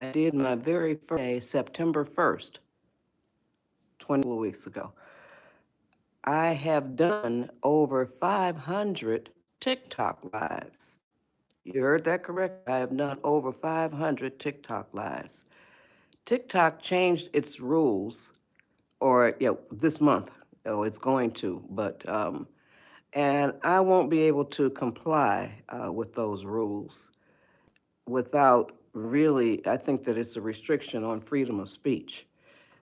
I did my very first day, September 1st, 20 weeks ago. I have done over 500 TikTok lives. You heard that correct? I have done over 500 TikTok lives. TikTok changed its rules, or this month. Oh, it's going to, but and I won't be able to comply with those rules without really. I think that it's a restriction on freedom of speech.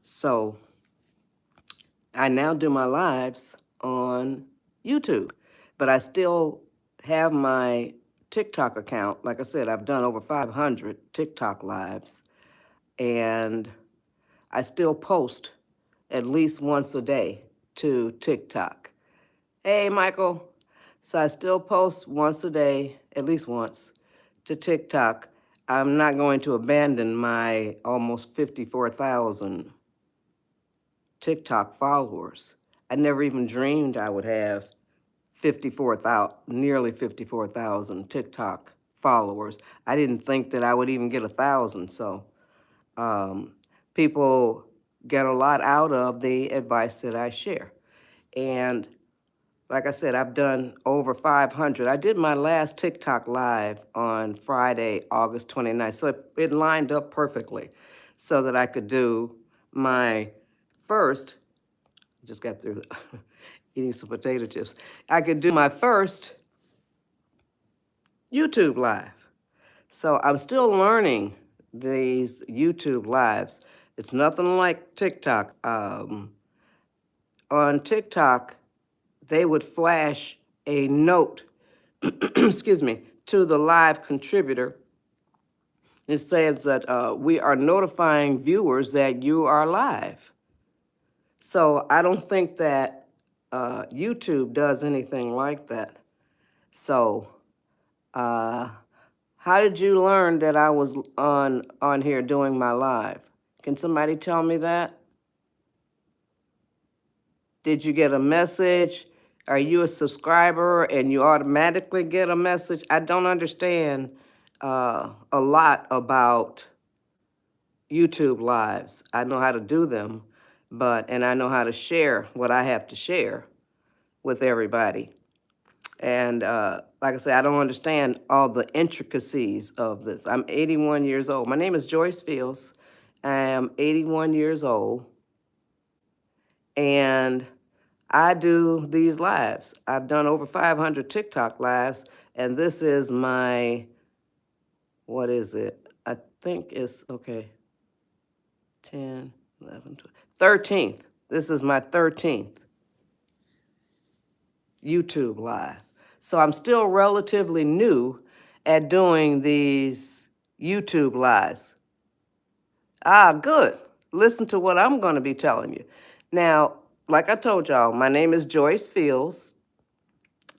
So I now do my lives on YouTube, but I still have my TikTok account. Like I said, I've done over 500 TikTok lives, and I still post at least once a day to TikTok. Hey, Michael. So I still post once a day, at least once, to TikTok. I'm not going to abandon my almost 54,000 TikTok followers. I never even dreamed I would have 54,000, nearly 54,000 TikTok followers. I didn't think that I would even get 1,000. So people get a lot out of the advice that I share. And like I said, I've done over 500. I did my last TikTok live on Friday, August 29th. So it lined up perfectly so that I could do my first, just got through eating some potato chips. I could do my first YouTube live. So I'm still learning these YouTube lives. It's nothing like TikTok. On TikTok, they would flash a note, excuse me, to the live contributor. It says that we are notifying viewers that you are live. So I don't think that YouTube does anything like that. So how did you learn that I was on here doing my live? Can somebody tell me that? Did you get a message? Are you a subscriber and you automatically get a message? I don't understand a lot about YouTube lives. I know how to do them, and I know how to share what I have to share with everybody. And like I said, I don't understand all the intricacies of this. I'm 81 years old. My name is Joyce Fields. I am 81 years old. And I do these lives. I've done over 500 TikTok lives, and this is my, what is it? I think it's, okay, 10, 11, 12, 13th. This is my 13th YouTube live. So I'm still relatively new at doing these YouTube lives. Ah, good. Listen to what I'm going to be telling you. Now, like I told y'all, my name is Joyce Fields.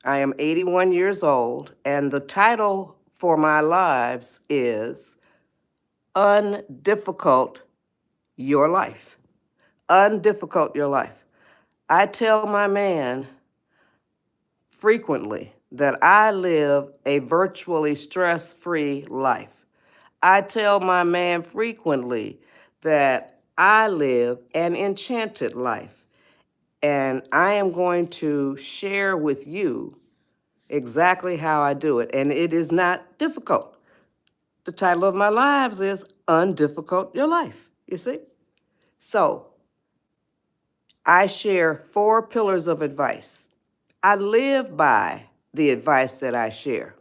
I am 81 years old, and the title for my lives is Undifficult Your Life. Undifficult Your Life. I tell my man frequently that I live a virtually stress-free life. I tell my man frequently that I live an enchanted life. And I am going to share with you exactly how I do it. And it is not difficult. The title of my lives is Undifficult Your Life, you see? So I share 4 pillars of advice. I live by the advice that I share.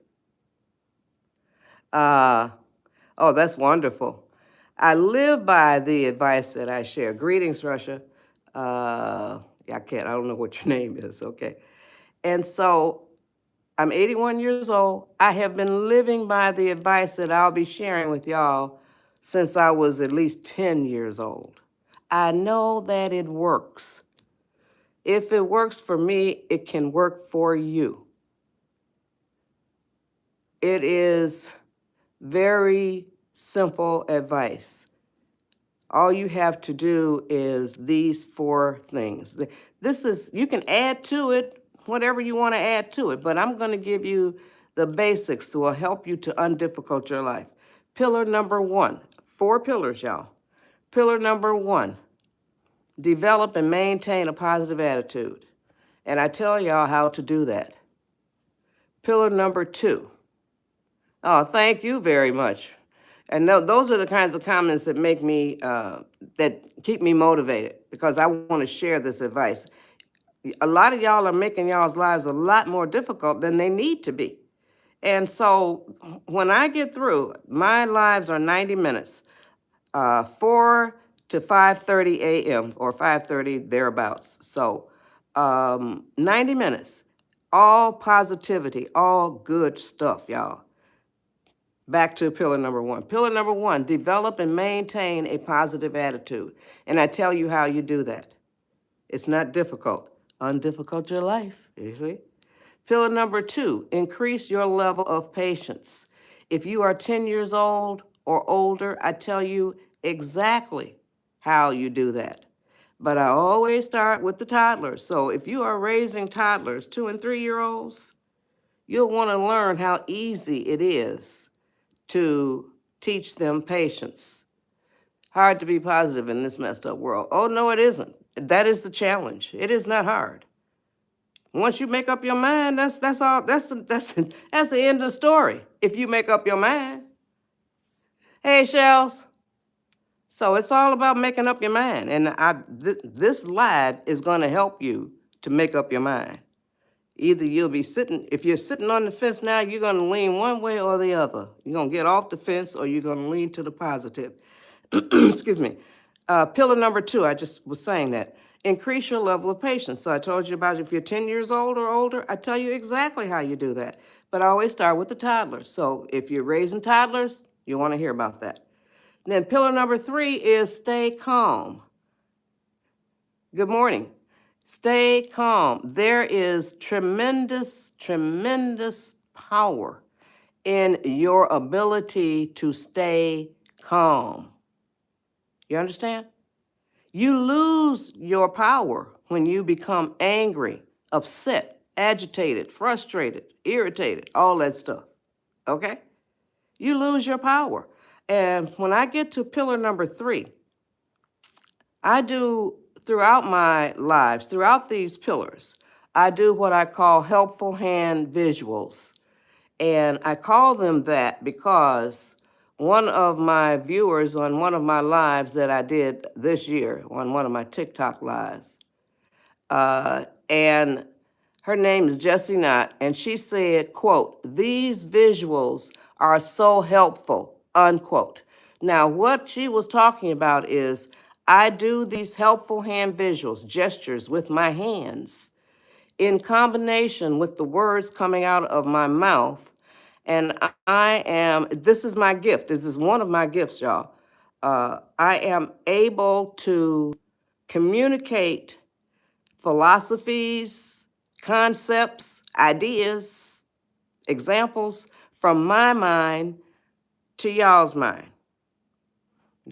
Oh, that's wonderful. I live by the advice that I share. Greetings, Russia. I don't know what your name is, okay? And so I'm 81 years old. I have been living by the advice that I'll be sharing with y'all since I was at least 10 years old. I know that it works. If it works for me, it can work for you. It is very simple advice. All you have to do is these 4 things. You can add to it whatever you want to add to it, but I'm going to give you the basics that will help you to undifficult your life. Pillar number 1, 4 pillars, y'all. Pillar number 1, develop and maintain a positive attitude. And I tell y'all how to do that. Pillar number 2. Oh, thank you very much. And those are the kinds of comments that make me, that keep me motivated, because I want to share this advice. A lot of y'all are making y'all's lives a lot more difficult than they need to be. And so when I get through, my lives are 90 minutes, 4 to 5:30 a.m. or 5:30 thereabouts. So 90 minutes, all positivity, all good stuff, y'all. Back to pillar number 1. Pillar number 1, develop and maintain a positive attitude. And I tell you how you do that. It's not difficult. Undifficult your life, you see? Pillar number 2, increase your level of patience. If you are 10 years old or older, I tell you exactly how you do that. But I always start with the toddlers. So if you are raising toddlers, 2 and 3-year-olds, you'll want to learn how easy it is to teach them patience. Hard to be positive in this messed up world. Oh, no, it isn't. That is the challenge. It is not hard. Once you make up your mind, that's all. That's the end of the story. If you make up your mind. Hey, Shells. So it's all about making up your mind, and this live is going to help you to make up your mind. Either you'll be sitting, if you're sitting on the fence now, you're going to lean one way or the other. You're going to get off the fence, or you're going to lean to the positive. Excuse me. Pillar number 2, I just was saying that. Increase your level of patience. So I told you about if you're 10 years old or older, I tell you exactly how you do that. But I always start with the toddlers. So if you're raising toddlers, you want to hear about that. Then pillar number 3 is stay calm. Good morning. Stay calm. There is tremendous, tremendous power in your ability to stay calm. You understand? You lose your power when you become angry, upset, agitated, frustrated, irritated, all that stuff. Okay? You lose your power. And when I get to pillar number 3, I do throughout my lives, throughout these pillars, I do what I call helpful hand visuals. And I call them that because one of my viewers on one of my lives that I did this year, on one of my TikTok lives, and her name is Jessie Knott, and she said, quote, "These visuals are so helpful," unquote. Now, what she was talking about is I do these helpful hand visuals, gestures with my hands, in combination with the words coming out of my mouth. And this is my gift. This is one of my gifts, y'all. I am able to communicate philosophies, concepts, ideas, examples from my mind to y'all's mind.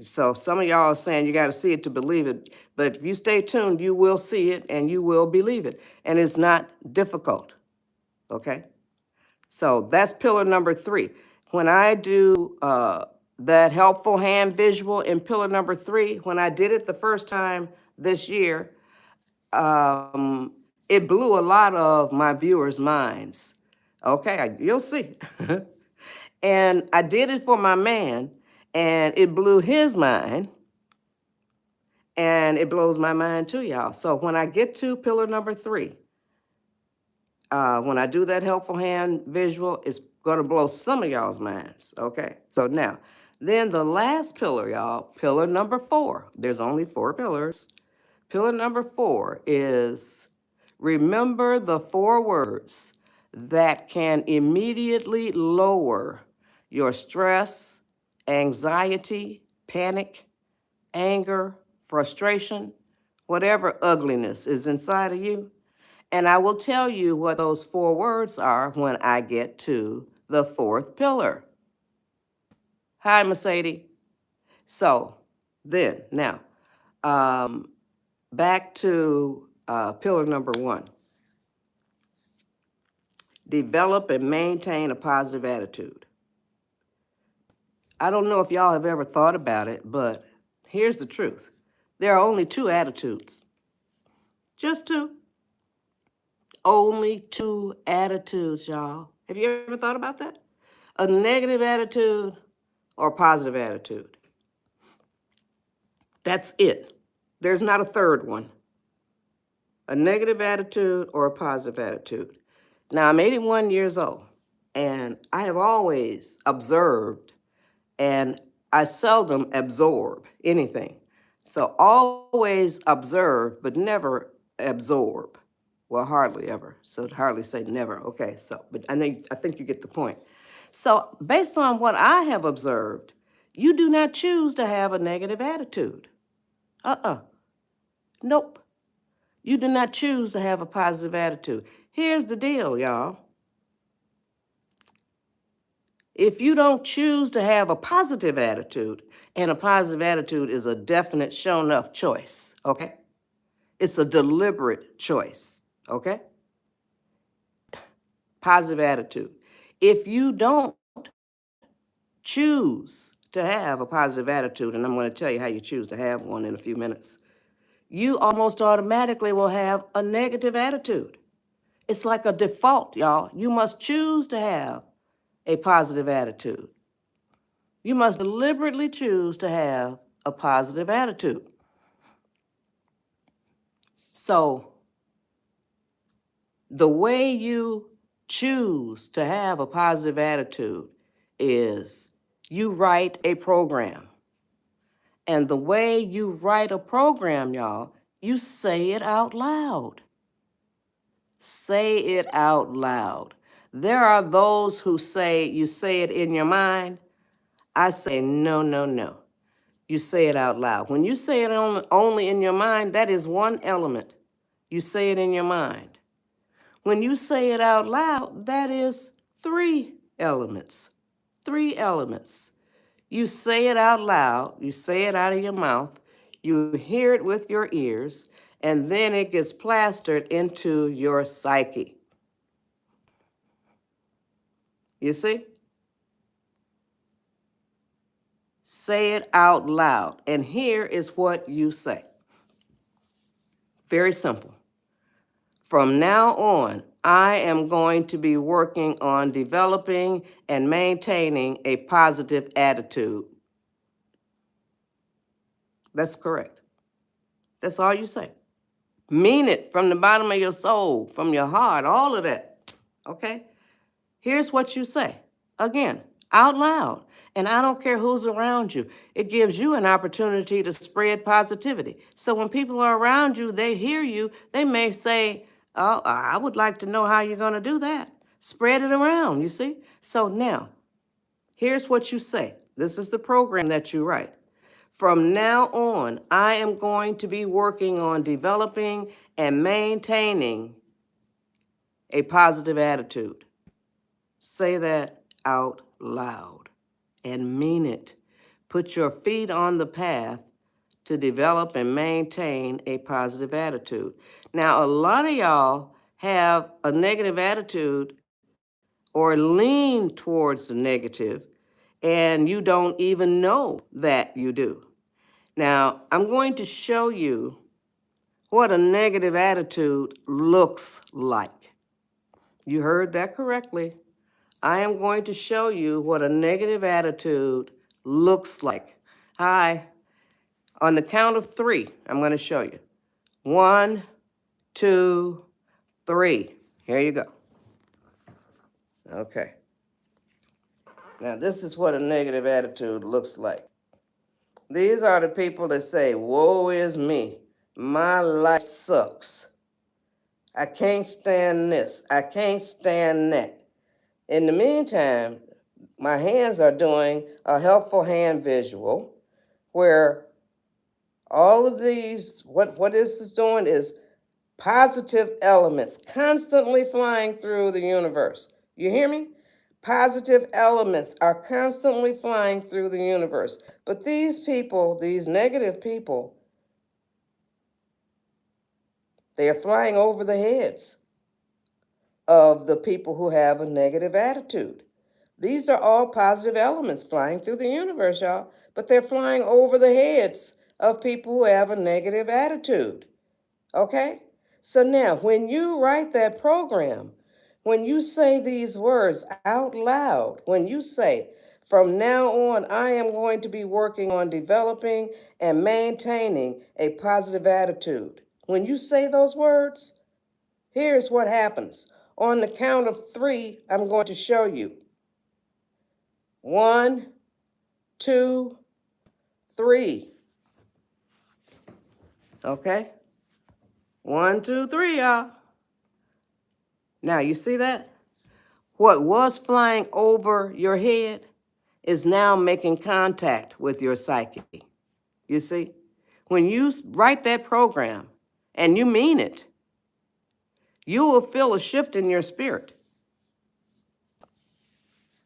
So some of y'all are saying you got to see it to believe it, but if you stay tuned, you will see it and you will believe it. And it's not difficult, okay? So that's pillar number 3. When I do that helpful hand visual in pillar number 3, when I did it the first time this year, it blew a lot of my viewers' minds. Okay, you'll see. And I did it for my man, and it blew his mind, and it blows my mind too, y'all. So when I get to pillar number 3, when I do that helpful hand visual, it's going to blow some of y'all's minds, okay? So now, then the last pillar, y'all, pillar number 4. There's only 4 pillars. Pillar number 4 is remember the 4 words that can immediately lower your stress, anxiety, panic, anger, frustration, whatever ugliness is inside of you. And I will tell you what those 4 words are when I get to the 4th pillar. Hi, Mercedes. So then, now, back to pillar number 1. Develop and maintain a positive attitude. I don't know if y'all have ever thought about it, but here's the truth. There are only two attitudes. Just two. Only two attitudes, y'all. Have you ever thought about that? A negative attitude or a positive attitude. That's it. There's not a third one. A negative attitude or a positive attitude. Now, I'm 81 years old, and I have always observed, and I seldom absorb anything. So always observe, but never absorb. Well, hardly ever. So hardly say never. Okay, so, but I think you get the point. So based on what I have observed, you do not choose to have a negative attitude. Nope. You do not choose to have a positive attitude. Here's the deal, y'all. If you don't choose to have a positive attitude, and a positive attitude is a definite, shown enough choice, okay? It's a deliberate choice, okay? Positive attitude. If you don't choose to have a positive attitude, and I'm going to tell you how you choose to have one in a few minutes, you almost automatically will have a negative attitude. It's like a default, y'all. You must choose to have a positive attitude. You must deliberately choose to have a positive attitude. So, the way you choose to have a positive attitude is you write a program. And the way you write a program, y'all, you say it out loud. Say it out loud. There are those who say you say it in your mind. I say no, no, no. You say it out loud. When you say it only in your mind, that is one element. You say it in your mind. When you say it out loud, that is three elements. Three elements. You say it out loud, you say it out of your mouth, you hear it with your ears, and then it gets plastered into your psyche. You see? Say it out loud. And here is what you say. Very simple. From now on, I am going to be working on developing and maintaining a positive attitude. That's correct. That's all you say. Mean it from the bottom of your soul, from your heart, all of that. Okay? Here's what you say. Again, out loud. And I don't care who's around you. It gives you an opportunity to spread positivity. So when people are around you, they hear you, they may say, oh, I would like to know how you're going to do that. Spread it around, you see? So now, here's what you say. This is the program that you write. From now on, I am going to be working on developing and maintaining a positive attitude. Say that out loud and mean it. Put your feet on the path to develop and maintain a positive attitude. Now, a lot of y'all have a negative attitude or lean towards the negative, and you don't even know that you do. Now, I'm going to show you what a negative attitude looks like. You heard that correctly. I am going to show you what a negative attitude looks like. Hi. On the count of three, I'm going to show you. 1, 2, 3. Here you go. Okay. Now, this is what a negative attitude looks like. These are the people that say, woe is me. My life sucks. I can't stand this. I can't stand that. In the meantime, my hands are doing a helpful hand visual where all of these, what this is doing is positive elements constantly flying through the universe. You hear me? Positive elements are constantly flying through the universe. But these people, these negative people, they are flying over the heads of the people who have a negative attitude. These are all positive elements flying through the universe, y'all, but they're flying over the heads of people who have a negative attitude. Okay? So now, when you write that program, when you say these words out loud, when you say, from now on, I am going to be working on developing and maintaining a positive attitude. When you say those words, here's what happens. On the count of 3, I'm going to show you. 1, 2, 3. Okay? 1, 2, 3, y'all. Now, you see that? What was flying over your head is now making contact with your psyche. You see? When you write that program and you mean it, you will feel a shift in your spirit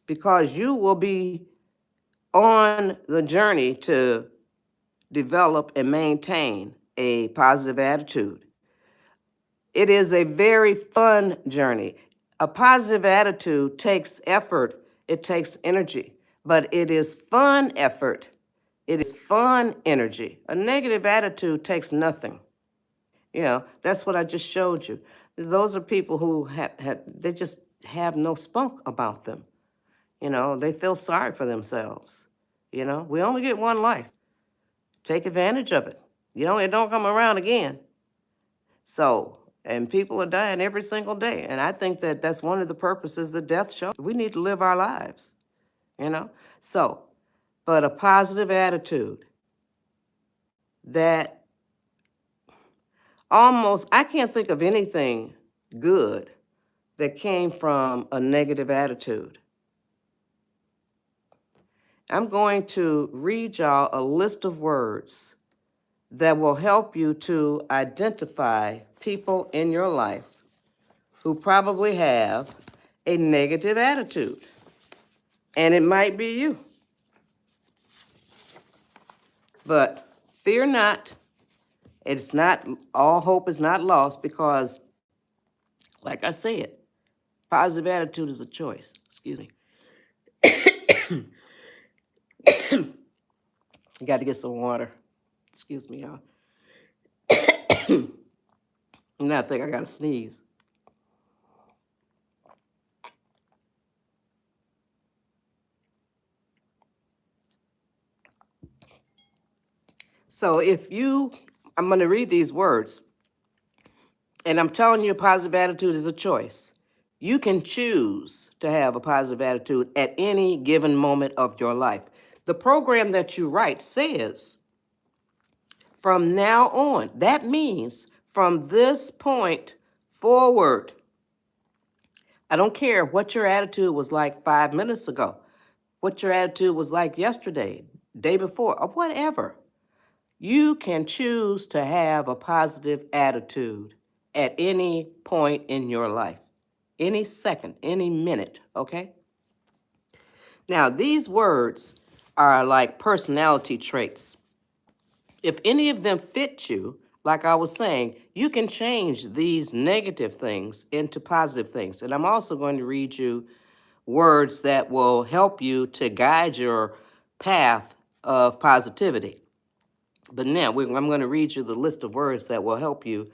because you will be on the journey to develop and maintain a positive attitude. It is a very fun journey. A positive attitude takes effort, it takes energy, but it is fun effort. It is fun energy. A negative attitude takes nothing. You know, that's what I just showed you. Those are people who they just have no spunk about them. You know, they feel sorry for themselves. You know, we only get one life. Take advantage of it. You know, it don't come around again. So, and people are dying every single day. And I think that that's one of the purposes that death shows. We need to live our lives, you know? So, but a positive attitude that almost, I can't think of anything good that came from a negative attitude. I'm going to read y'all a list of words that will help you to identify people in your life who probably have a negative attitude. And it might be you. But fear not. It's not, all hope is not lost because, like I said, positive attitude is a choice. Excuse me. You got to get some water. Excuse me, y'all. Now I think I got to sneeze. So I'm going to read these words, and I'm telling you a positive attitude is a choice. You can choose to have a positive attitude at any given moment of your life. The program that you write says, from now on, that means from this point forward, I don't care what your attitude was like 5 minutes ago, what your attitude was like yesterday, day before, or whatever. You can choose to have a positive attitude at any point in your life, any second, any minute, okay? Now, these words are like personality traits. If any of them fit you, like I was saying, you can change these negative things into positive things. And I'm also going to read you words that will help you to guide your path of positivity. But now I'm going to read you the list of words that will help you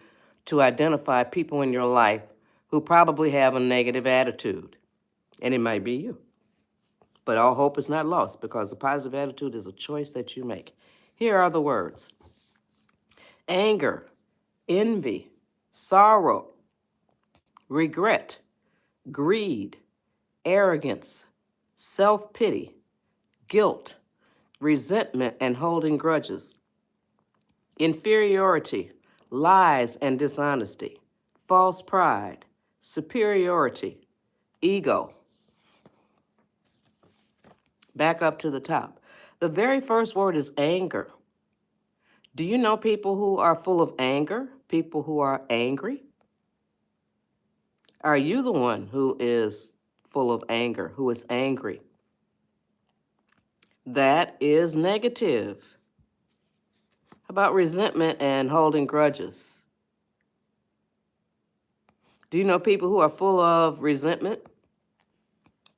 to identify people in your life who probably have a negative attitude. And it might be you. But all hope is not lost because a positive attitude is a choice that you make. Here are the words: anger, envy, sorrow, regret, greed, arrogance, self-pity, guilt, resentment and holding grudges, inferiority, lies and dishonesty, false pride, superiority, ego. Back up to the top. The very first word is anger. Do you know people who are full of anger? People who are angry? Are you the one who is full of anger, who is angry? That is negative. How about resentment and holding grudges? Do you know people who are full of resentment?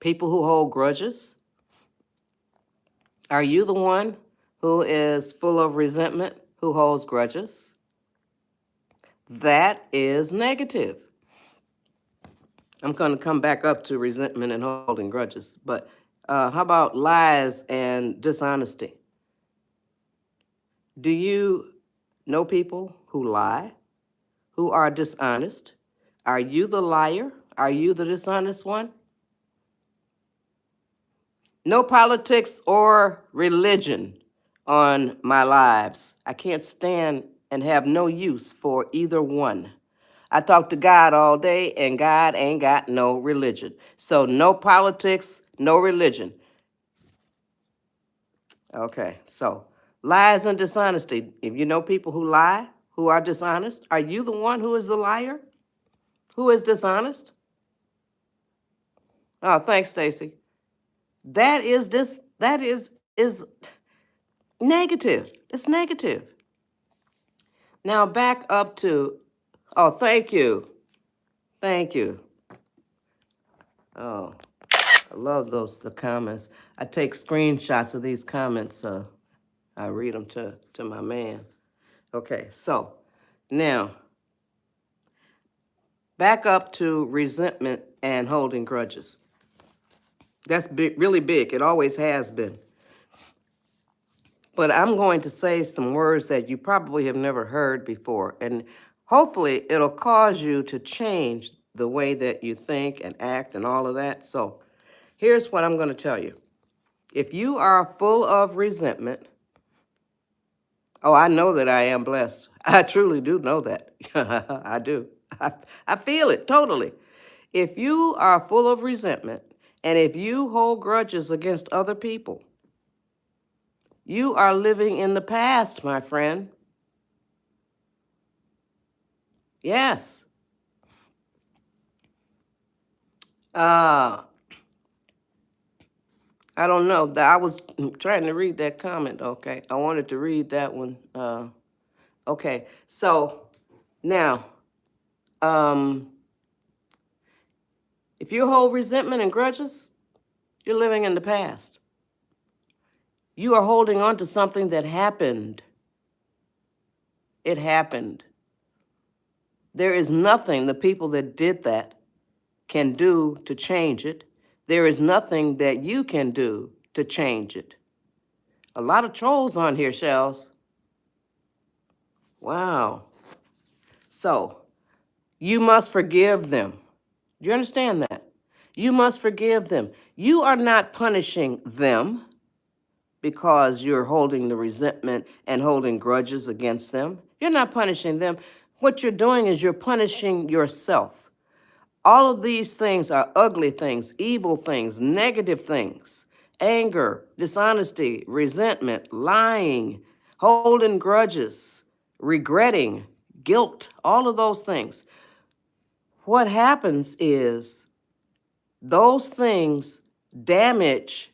People who hold grudges, are you the one who is full of resentment, who holds grudges? That is negative. I'm going to come back up to resentment and holding grudges, but how about lies and dishonesty? Do you know people who lie, who are dishonest? Are you the liar? Are you the dishonest one? No politics or religion on my lives. I can't stand and have no use for either one. I talk to God all day, and God ain't got no religion. So no politics, no religion. Okay, so lies and dishonesty. If you know people who lie, who are dishonest, are you the one who is the liar? Who is dishonest? Oh, thanks, Stacy. That is negative. It's negative. Now back up to, oh, thank you. Thank you. Oh, I love the comments. I take screenshots of these comments. I read them to my man. Okay, so now back up to resentment and holding grudges. That's big, really big. It always has been. But I'm going to say some words that you probably have never heard before, and hopefully it'll cause you to change the way that you think and act and all of that. So here's what I'm going to tell you. If you are full of resentment, oh, I know that I am blessed. I truly do know that. I do. I feel it totally. If you are full of resentment and if you hold grudges against other people, you are living in the past, my friend. Yes. I don't know. I was trying to read that comment. Okay. I wanted to read that one. Okay. So now, if you hold resentment and grudges, you're living in the past. You are holding on to something that happened. It happened. There is nothing the people that did that can do to change it. There is nothing that you can do to change it. A lot of trolls on here, Shells. Wow. So, you must forgive them. Do you understand that? You must forgive them. You are not punishing them because you're holding the resentment and holding grudges against them. You're not punishing them. What you're doing is you're punishing yourself. All of these things are ugly things, evil things, negative things. Anger, dishonesty, resentment, lying, holding grudges, regretting, guilt, all of those things. What happens is those things damage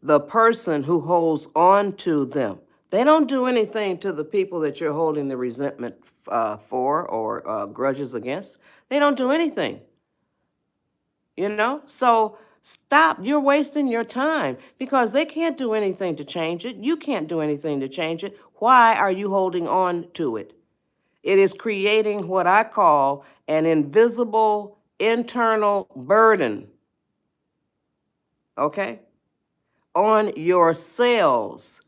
the person who holds on to them. They don't do anything to the people that you're holding the resentment for or grudges against. They don't do anything. So stop. You're wasting your time because they can't do anything to change it. You can't do anything to change it. Why are you holding on to it? It is creating what I call an invisible internal burden, okay, on your cells.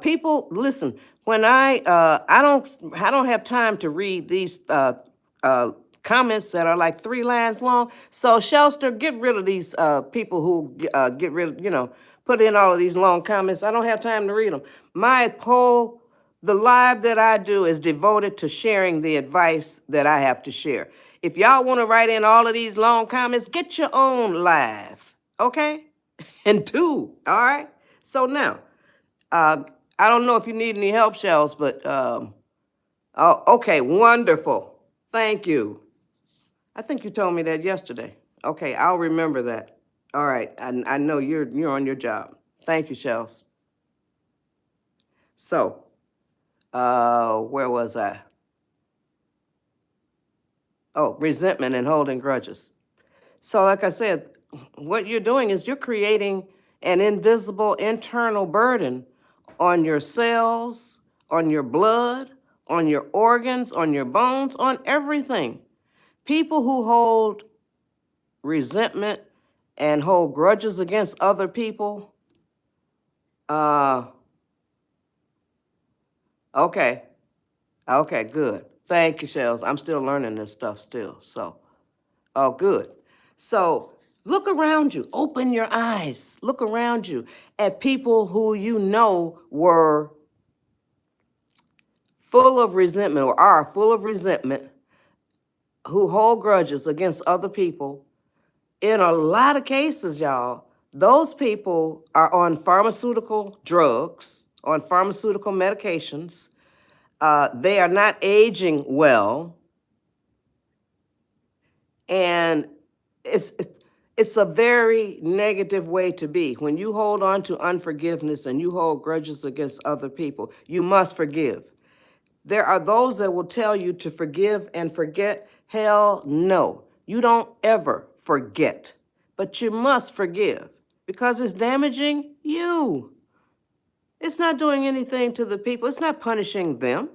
People, listen. When I don't have time to read these comments that are like 3 lines long. So Shelster, get rid of these people who get rid of, put in all of these long comments. I don't have time to read them. The live that I do is devoted to sharing the advice that I have to share. If y'all want to write in all of these long comments, get your own live, okay? And do, all right? So now, I don't know if you need any help, Shells, but, oh, okay, wonderful. Thank you. I think you told me that yesterday. Okay, I'll remember that. All right, I know you're on your job. Thank you, Shells. So, where was I? Oh, resentment and holding grudges. So like I said, what you're doing is you're creating an invisible internal burden on your cells, on your blood, on your organs, on your bones, on everything. People who hold resentment and hold grudges against other people, uh, okay, okay, good. Thank you, Shells. I'm still learning this stuff still, so, oh, good. So look around you, open your eyes, look around you at people who you know were full of resentment or are full of resentment, who hold grudges against other people. In a lot of cases, y'all, those people are on pharmaceutical drugs, on pharmaceutical medications. They are not aging well. And it's a very negative way to be. When you hold on to unforgiveness and you hold grudges against other people, you must forgive. There are those that will tell you to forgive and forget. Hell no. You don't ever forget, but you must forgive because it's damaging you. It's not doing anything to the people. It's not punishing them.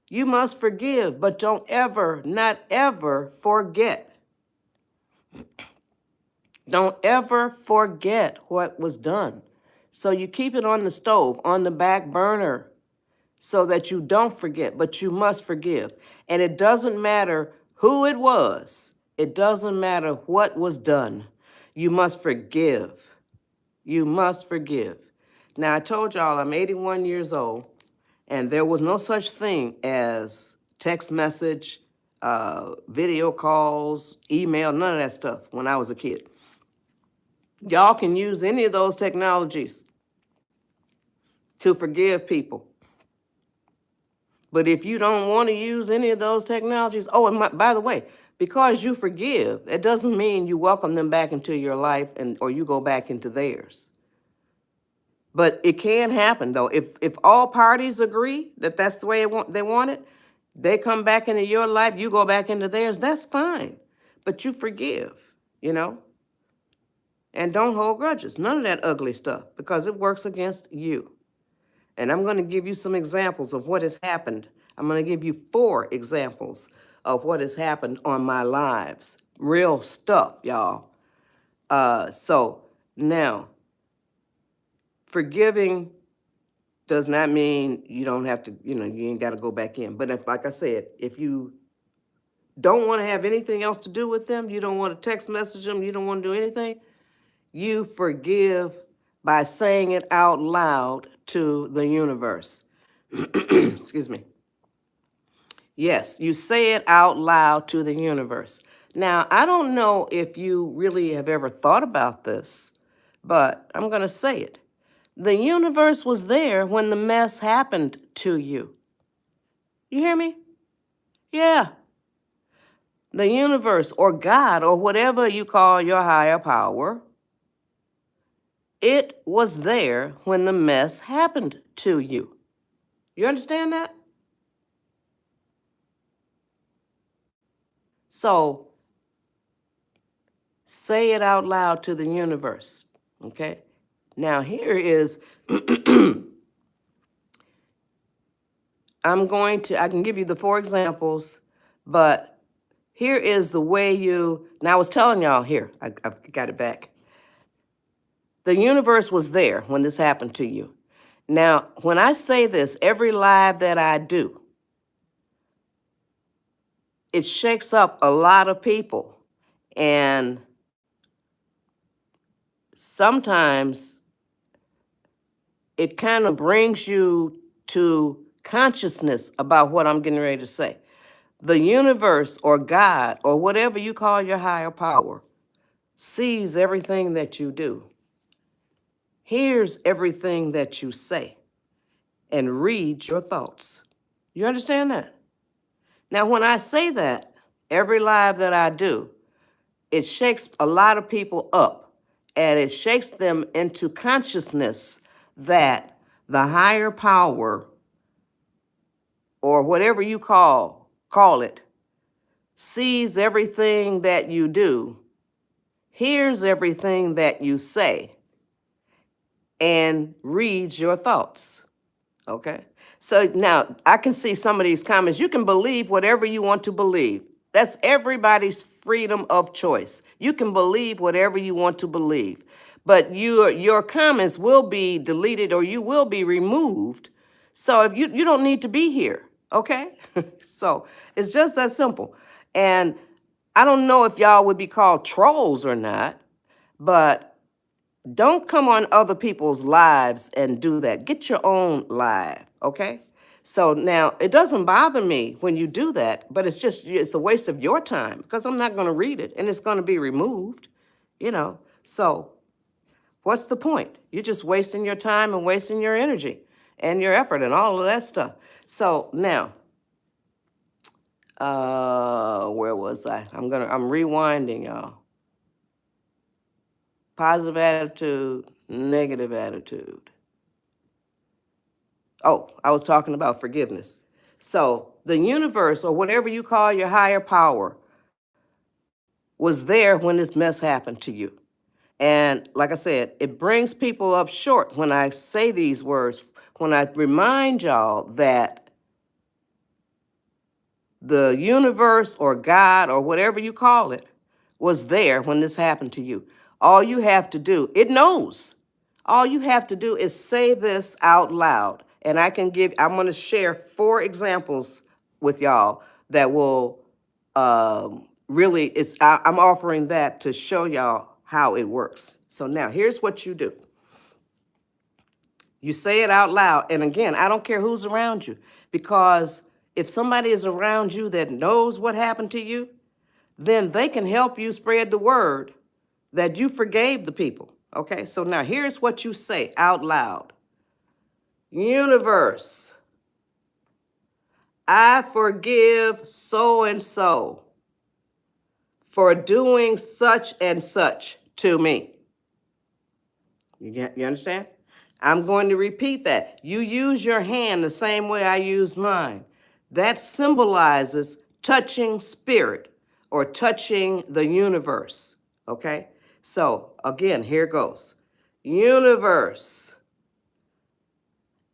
You must forgive, but don't ever, not ever forget. Don't ever forget what was done. So you keep it on the stove, on the back burner, so that you don't forget, but you must forgive. And it doesn't matter who it was. It doesn't matter what was done. You must forgive. You must forgive. Now, I told y'all I'm 81 years old, and there was no such thing as text message, video calls, email, none of that stuff when I was a kid. Y'all can use any of those technologies to forgive people. But if you don't want to use any of those technologies, oh, and by the way, because you forgive, it doesn't mean you welcome them back into your life or you go back into theirs. But it can happen, though. If all parties agree that that's the way they want it, they come back into your life, you go back into theirs, that's fine. But you forgive, you know? And don't hold grudges. None of that ugly stuff, because it works against you. And I'm going to give you some examples of what has happened. I'm going to give you 4 examples of what has happened on my lives. Real stuff, y'all. So now, forgiving does not mean you don't have to, you ain't got to go back in. But like I said, if you don't want to have anything else to do with them, you don't want to text message them, you don't want to do anything, you forgive by saying it out loud to the universe. Excuse me. Yes, you say it out loud to the universe. Now, I don't know if you really have ever thought about this, but I'm going to say it. The universe was there when the mess happened to you. You hear me? Yeah. The universe or God or whatever you call your higher power, it was there when the mess happened to you. You understand that? So, say it out loud to the universe, okay? Now, here is, I can give you the 4 examples, but here is the way now I was telling y'all here, I got it back. The universe was there when this happened to you. Now, when I say this, every live that I do, it shakes up a lot of people. And sometimes it kind of brings you to consciousness about what I'm getting ready to say. The universe or God or whatever you call your higher power sees everything that you do, hears everything that you say, and reads your thoughts. You understand that? Now, when I say that, every live that I do, it shakes a lot of people up, and it shakes them into consciousness that the higher power, or whatever you call it, sees everything that you do hears everything that you say and reads your thoughts. Okay? So now I can see some of these comments. You can believe whatever you want to believe. That's everybody's freedom of choice. You can believe whatever you want to believe. But your comments will be deleted or you will be removed. So if you don't need to be here, okay? So it's just that simple. And I don't know if y'all would be called trolls or not, but don't come on other people's lives and do that. Get your own live, okay? So now it doesn't bother me when you do that, but it's a waste of your time because I'm not going to read it and it's going to be removed, you know. So what's the point? You're just wasting your time and wasting your energy and your effort and all of that stuff. So now, where was I? I'm rewinding, y'all. Positive attitude, negative attitude. Oh, I was talking about forgiveness. So the universe, or whatever you call your higher power, was there when this mess happened to you. And like I said, it brings people up short when I say these words, when I remind y'all that the universe or God or whatever you call it was there when this happened to you. All you have to do, it knows. All you have to do is say this out loud. And I'm going to share 4 examples with y'all that will really, I'm offering that to show y'all how it works. So now here's what you do. You say it out loud. And again, I don't care who's around you, because if somebody is around you that knows what happened to you, then they can help you spread the word that you forgave the people. Okay, so now here's what you say out loud. Universe, I forgive so and so for doing such and such to me. You understand? I'm going to repeat that. You use your hand the same way I use mine. That symbolizes touching spirit or touching the universe. Okay? So again, here goes. Universe,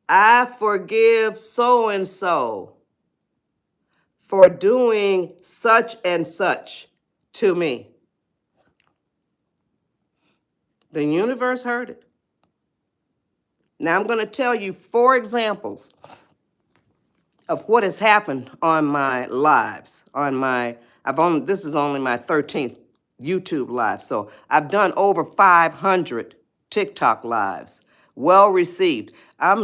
I forgive so and so for doing such and such to me. The universe heard it. Now I'm going to tell you 4 examples of what has happened on my lives, this is only my 13th YouTube live. So I've done over 500 TikTok lives, well received. My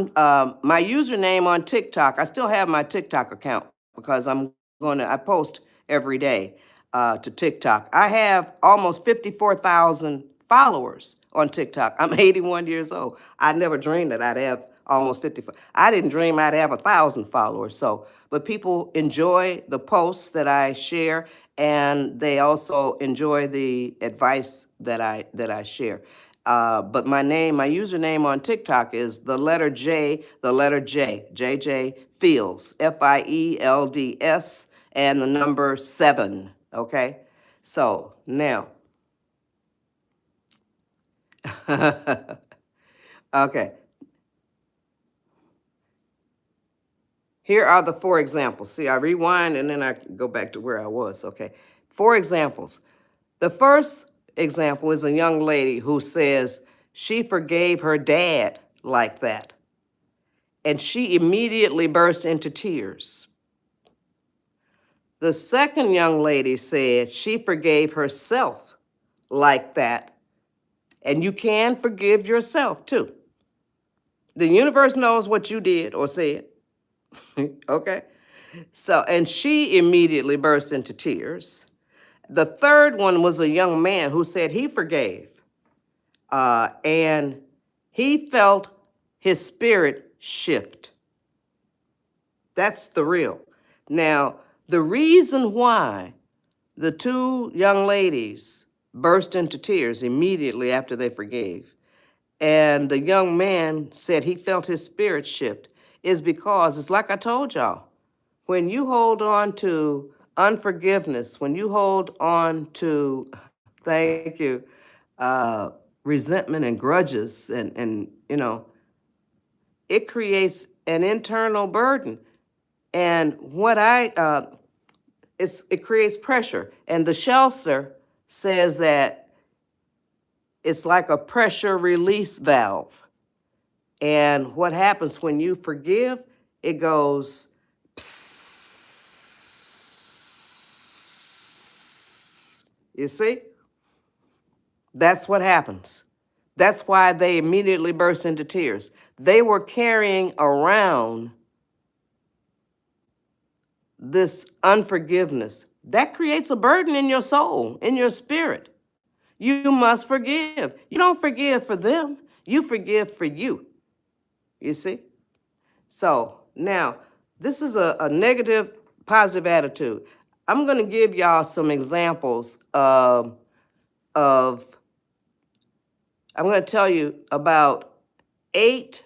username on TikTok, I still have my TikTok account because I post every day to TikTok. I have almost 54,000 followers on TikTok. I'm 81 years old. I never dreamed that I'd have almost 54. I didn't dream I'd have 1,000 followers. So, but people enjoy the posts that I share, and they also enjoy the advice that I share. But my username on TikTok is the letter J, JJ Fields, Fields, and the number 7. Okay, so now. Okay. Here are the 4 examples. See, I rewind and then I go back to where I was. Okay. 4 examples. The first example is a young lady who says she forgave her dad like that, and she immediately burst into tears. The second young lady said she forgave herself like that, and you can forgive yourself too. The universe knows what you did or said. Okay? So, and she immediately burst into tears. The third one was a young man who said he forgave, and he felt his spirit shift. That's the real. Now, the reason why the 2 young ladies burst into tears immediately after they forgave, and the young man said he felt his spirit shift, is because it's like I told y'all. When you hold on to unforgiveness, when you hold on to Thank you. Resentment and grudges, and it creates an internal burden. And it creates pressure. And the Shelster says that it's like a pressure release valve. And what happens when you forgive, it goes psst. You see? That's what happens. That's why they immediately burst into tears. They were carrying around this unforgiveness. That creates a burden in your soul, in your spirit. You must forgive. You don't forgive for them. You forgive for you. You see? So now, this is a negative, positive attitude. I'm going to give y'all some examples of I'm going to tell you about 8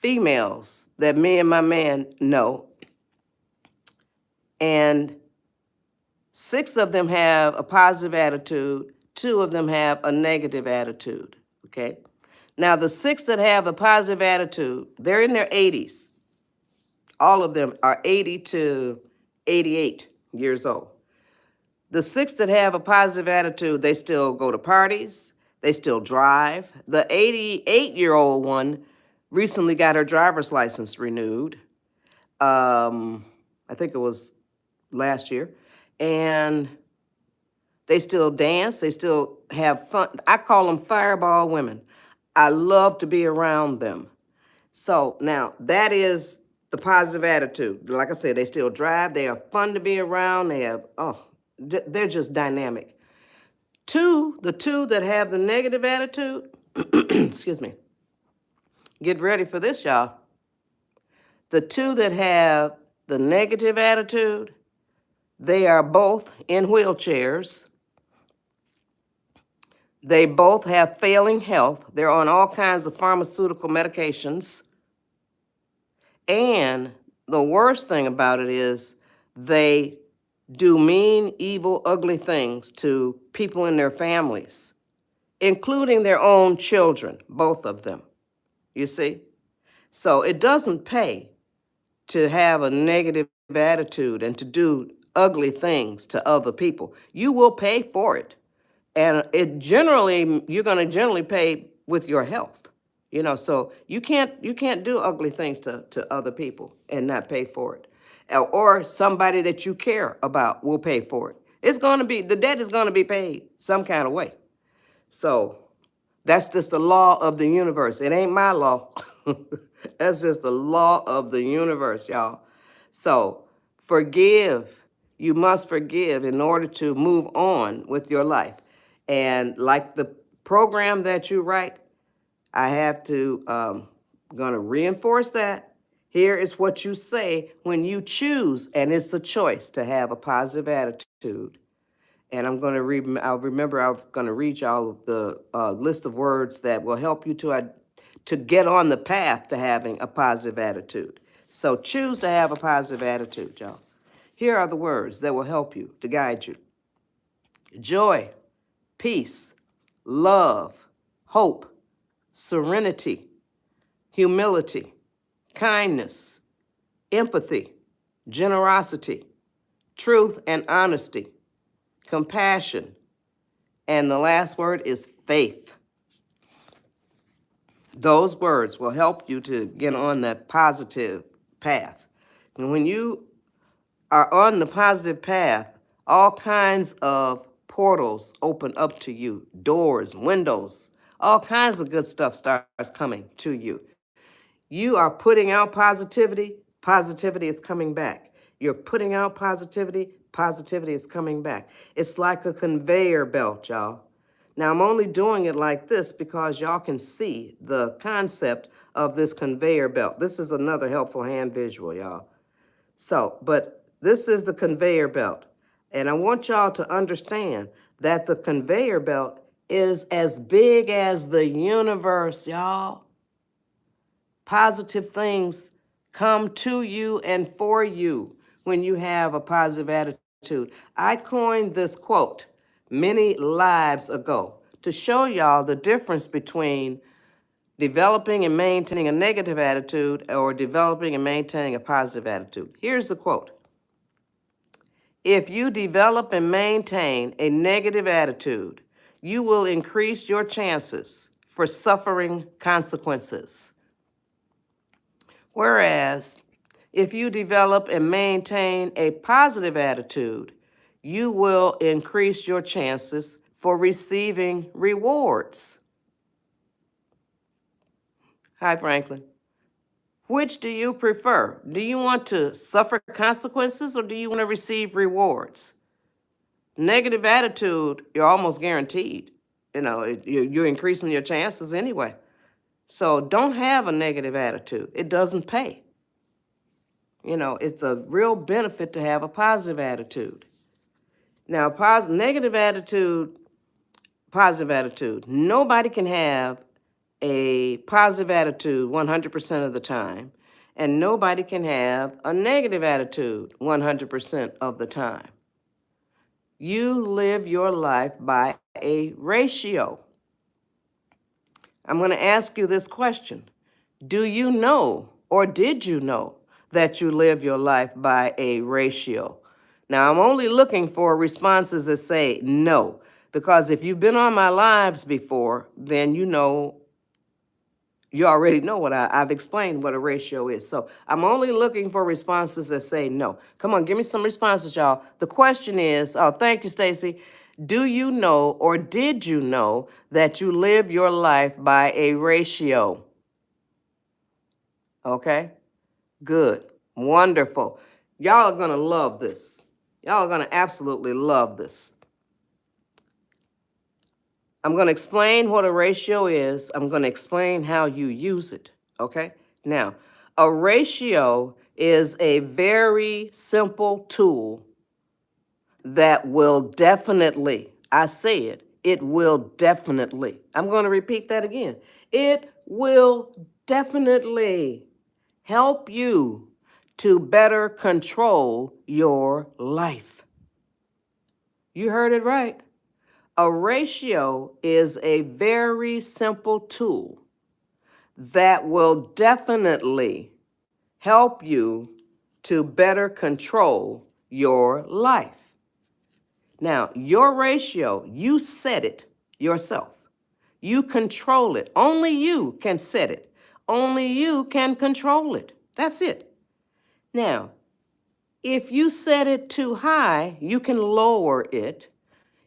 females that me and my man know. And 6 of them have a positive attitude. 2 of them have a negative attitude. Okay? Now, the 6 that have a positive attitude, they're in their 80s. All of them are 80 to 88 years old. The 6 that have a positive attitude, they still go to parties, they still drive. The 88-year-old one recently got her driver's license renewed. I think it was last year. And they still dance, they still have fun. I call them fireball women. I love to be around them. So now that is the positive attitude. Like I said, they still drive, they are fun to be around, they're just dynamic. The two that have the negative attitude, excuse me, get ready for this, y'all. The 2 that have the negative attitude, they are both in wheelchairs. They both have failing health. They're on all kinds of pharmaceutical medications. And the worst thing about it is they do mean, evil, ugly things to people in their families, including their own children, both of them. You see? So it doesn't pay to have a negative attitude and to do ugly things to other people. You will pay for it. And you're going to generally pay with your health. So you can't do ugly things to other people and not pay for it. Or somebody that you care about will pay for it. The debt is going to be paid some kind of way. So that's just the law of the universe. It ain't my law. That's just the law of the universe, y'all. So forgive. You must forgive in order to move on with your life. And like the program that you write, I have to, going to reinforce that. Here is what you say when you choose, and it's a choice to have a positive attitude. And I'm going to read, I'm going to read y'all the list of words that will help you to get on the path to having a positive attitude. So choose to have a positive attitude, y'all. Here are the words that will help you, to guide you. Joy, peace, love, hope, serenity, humility, kindness, empathy, generosity, truth and honesty, compassion, and the last word is faith. Those words will help you to get on that positive path. And when you are on the positive path, all kinds of portals open up to you, doors, windows, all kinds of good stuff starts coming to you. You are putting out positivity, positivity is coming back. You're putting out positivity, positivity is coming back. It's like a conveyor belt, y'all. Now, I'm only doing it like this because y'all can see the concept of this conveyor belt. This is another helpful hand visual, y'all. But this is the conveyor belt. And I want y'all to understand that the conveyor belt is as big as the universe, y'all. Positive things come to you and for you when you have a positive attitude. I coined this quote many lives ago to show y'all the difference between developing and maintaining a negative attitude or developing and maintaining a positive attitude. Here's the quote. If you develop and maintain a negative attitude, you will increase your chances for suffering consequences. Whereas, if you develop and maintain a positive attitude, you will increase your chances for receiving rewards. Hi, Franklin. Which do you prefer? Do you want to suffer consequences or do you want to receive rewards? Negative attitude, you're almost guaranteed. You're increasing your chances anyway. So don't have a negative attitude. It doesn't pay. It's a real benefit to have a positive attitude. Now, negative attitude, positive attitude. Nobody can have a positive attitude 100% of the time, and nobody can have a negative attitude 100% of the time. You live your life by a ratio. I'm going to ask you this question. Do you know, or did you know, that you live your life by a ratio? Now, I'm only looking for responses that say no, because if you've been on my lives before, then you already know what I've explained what a ratio is. So I'm only looking for responses that say no. Come on, give me some responses, y'all. The question is, oh, thank you, Stacy. Do you know, or did you know, that you live your life by a ratio? Okay, good, wonderful. Y'all are gonna love this. Y'all are gonna absolutely love this. I'm gonna explain what a ratio is. I'm gonna explain how you use it, okay? Now, a ratio is a very simple tool that will definitely, I say it will definitely, I'm gonna repeat that again. It will definitely help you to better control your life. You heard it right. A ratio is a very simple tool that will definitely help you to better control your life. Now, your ratio, you set it yourself. You control it. Only you can set it. Only you can control it. That's it. Now, if you set it too high, you can lower it.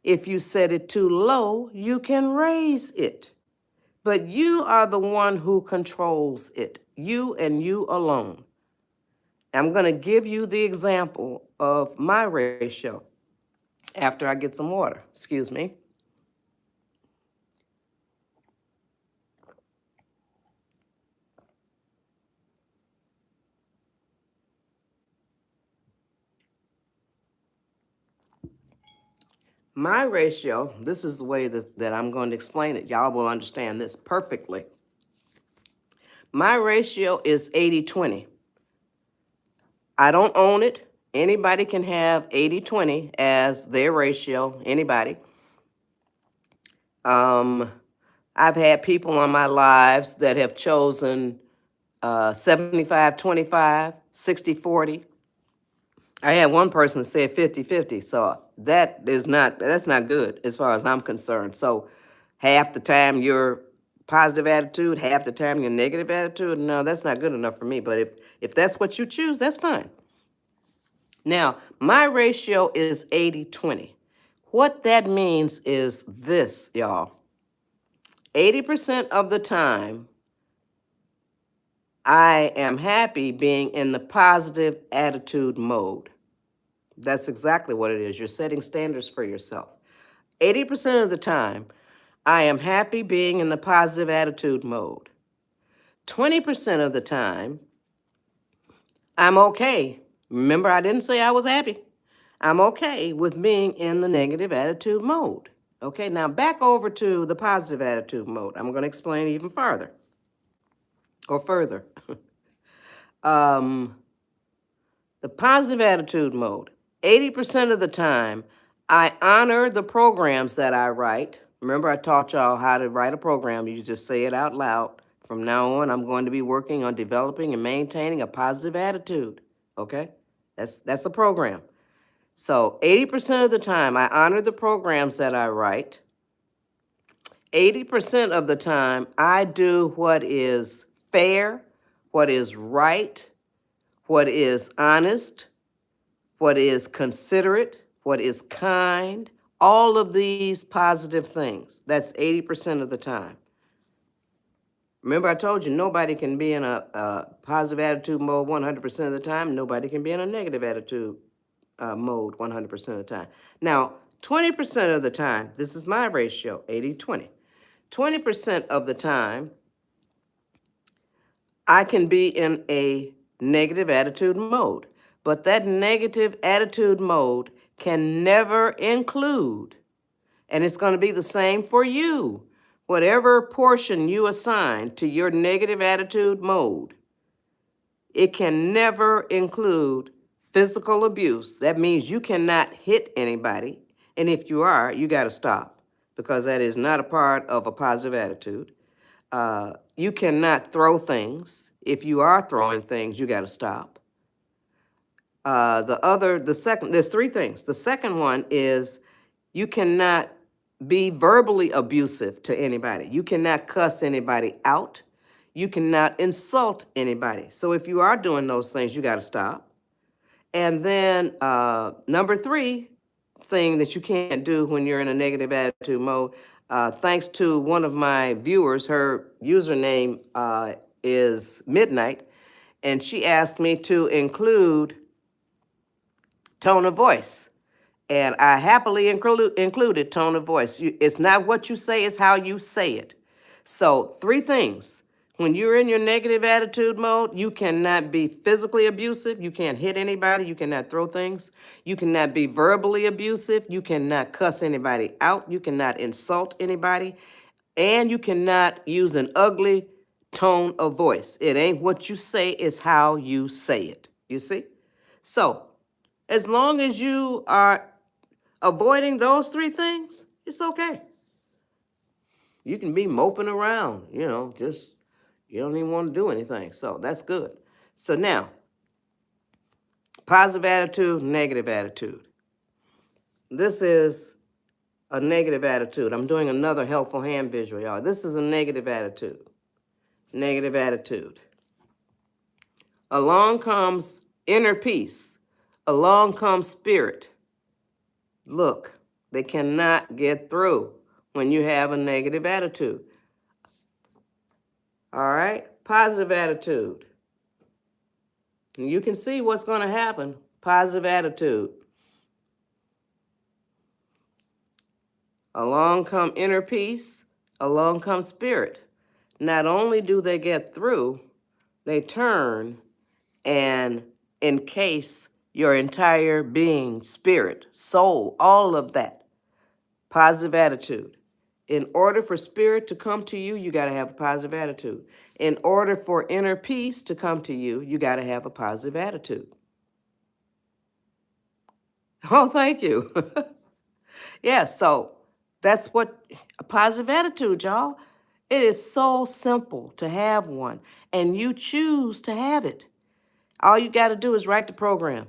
If you set it too low, you can raise it. But you are the one who controls it. You and you alone. I'm going to give you the example of my ratio after I get some water. Excuse me. My ratio, this is the way that I'm going to explain it. Y'all will understand this perfectly. My ratio is 80-20. I don't own it. Anybody can have 80-20 as their ratio, anybody. I've had people on my lives that have chosen 75-25, 60-40. I had one person say 50-50, so that's not good as far as I'm concerned. So half the time you're positive attitude, half the time you're negative attitude. No, that's not good enough for me. But if that's what you choose, that's fine. Now, my ratio is 80-20. What that means is this, y'all. 80% of the time, I am happy being in the positive attitude mode. That's exactly what it is. You're setting standards for yourself. 80% of the time, I am happy being in the positive attitude mode. 20% of the time, I'm okay. Remember, I didn't say I was happy. I'm okay with being in the negative attitude mode. Okay, now back over to the positive attitude mode. I'm going to explain even further. The positive attitude mode. 80% of the time, I honor the programs that I write. Remember, I taught y'all how to write a program. You just say it out loud. From now on, I'm going to be working on developing and maintaining a positive attitude. Okay? That's a program. So 80% of the time, I honor the programs that I write. 80% of the time, I do what is fair, what is right, what is honest, what is considerate, what is kind, all of these positive things. That's 80% of the time. Remember, I told you nobody can be in a positive attitude mode 100% of the time. Nobody can be in a negative attitude mode 100% of the time. Now, 20% of the time, this is my ratio, 80-20. 20% of the time, I can be in a negative attitude mode. But that negative attitude mode can never include, and it's going to be the same for you, whatever portion you assign to your negative attitude mode, it can never include physical abuse. That means you cannot hit anybody. And if you are, you got to stop because that is not a part of a positive attitude. You cannot throw things. If you are throwing things, you got to stop. There's three things. The second one is you cannot be verbally abusive to anybody. You cannot cuss anybody out. You cannot insult anybody. So if you are doing those things, you got to stop. And then number three thing that you can't do when you're in a negative attitude mode, thanks to one of my viewers, her username is Midnight, and she asked me to include tone of voice. And I happily included tone of voice. It's not what you say, it's how you say it. So three things. When you're in your negative attitude mode, you cannot be physically abusive. You can't hit anybody. You cannot throw things. You cannot be verbally abusive. You cannot cuss anybody out. You cannot insult anybody. And you cannot use an ugly tone of voice. It ain't what you say, it's how you say it. You see? So, as long as you are avoiding those three things, it's okay. You can be moping around, just you don't even want to do anything. So that's good. So now, positive attitude, negative attitude. This is a negative attitude. I'm doing another helpful hand visual, y'all. This is a negative attitude. Negative attitude. Along comes inner peace. Along comes spirit. Look, they cannot get through when you have a negative attitude. All right? Positive attitude. And you can see what's going to happen. Positive attitude. Along come inner peace. Along comes spirit. Not only do they get through, they turn and encase your entire being, spirit, soul, all of that. Positive attitude. In order for spirit to come to you, you got to have a positive attitude. In order for inner peace to come to you, you got to have a positive attitude. Oh, thank you. Yeah, so that's what a positive attitude, y'all. It is so simple to have one, and you choose to have it. All you got to do is write the program.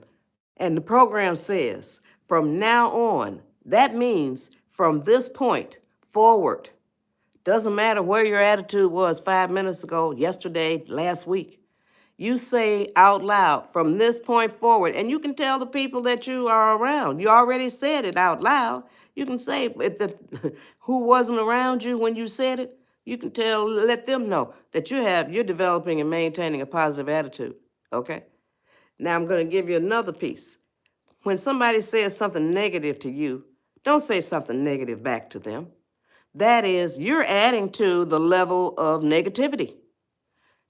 And the program says, from now on, that means from this point forward, doesn't matter where your attitude was 5 minutes ago, yesterday, last week. You say out loud, from this point forward, and you can tell the people that you are around. You already said it out loud. You can say who wasn't around you when you said it. You can let them know that you're developing and maintaining a positive attitude, okay? Now I'm going to give you another piece. When somebody says something negative to you, don't say something negative back to them. That is, you're adding to the level of negativity.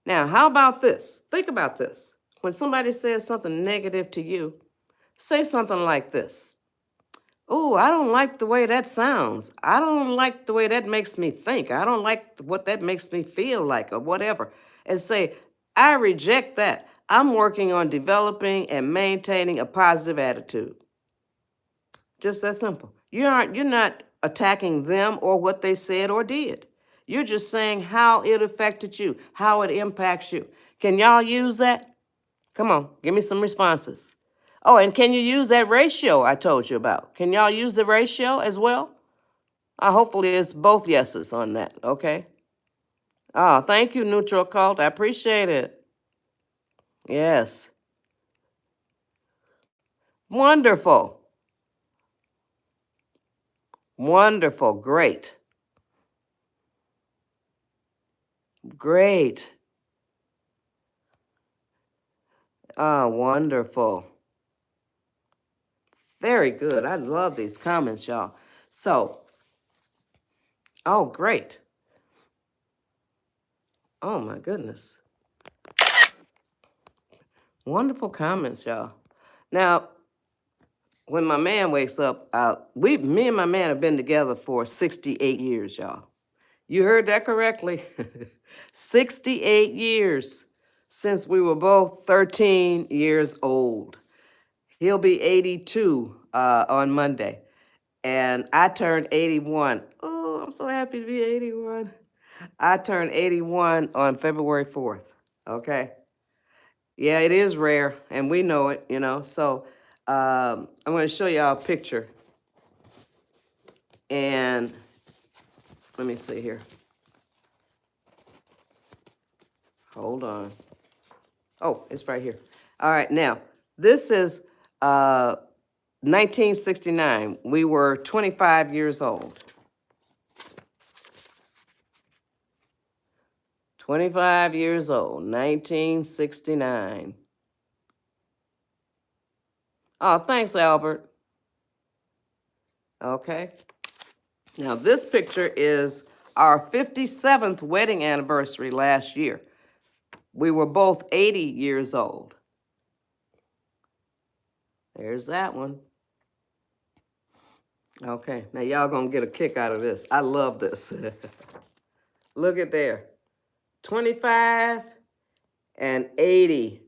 Now, how about this? Think about this. When somebody says something negative to you, say something like this. Oh, I don't like the way that sounds. I don't like the way that makes me think. I don't like what that makes me feel like or whatever. And say, I reject that. I'm working on developing and maintaining a positive attitude. Just that simple. You're not attacking them or what they said or did. You're just saying how it affected you, how it impacts you. Can y'all use that? Come on, give me some responses. Oh, and can you use that ratio I told you about? Can y'all use the ratio as well? Hopefully it's both yeses on that, okay? Oh, thank you, Neutral Cult. I appreciate it. Yes. Wonderful. Wonderful. Great. Great. Wonderful. Very good. I love these comments, y'all. So, oh, great. Oh, my goodness. Wonderful comments, y'all. Now, when my man wakes up, me and my man have been together for 68 years, y'all. You heard that correctly. 68 years since we were both 13 years old. He'll be 82 on Monday. And I turned 81. Oh, I'm so happy to be 81. I turned 81 on February 4th. Okay. Yeah, it is rare, and we know it, you know. So I'm going to show y'all a picture. And let me see here. Hold on. Oh, it's right here. All right, now, this is 1969. We were 25 years old. 25 years old, 1969. Oh, thanks, Albert. Okay. Now, this picture is our 57th wedding anniversary last year. We were both 80 years old. There's that one. Okay, now y'all gonna get a kick out of this. I love this. Look at there. 25 and 80.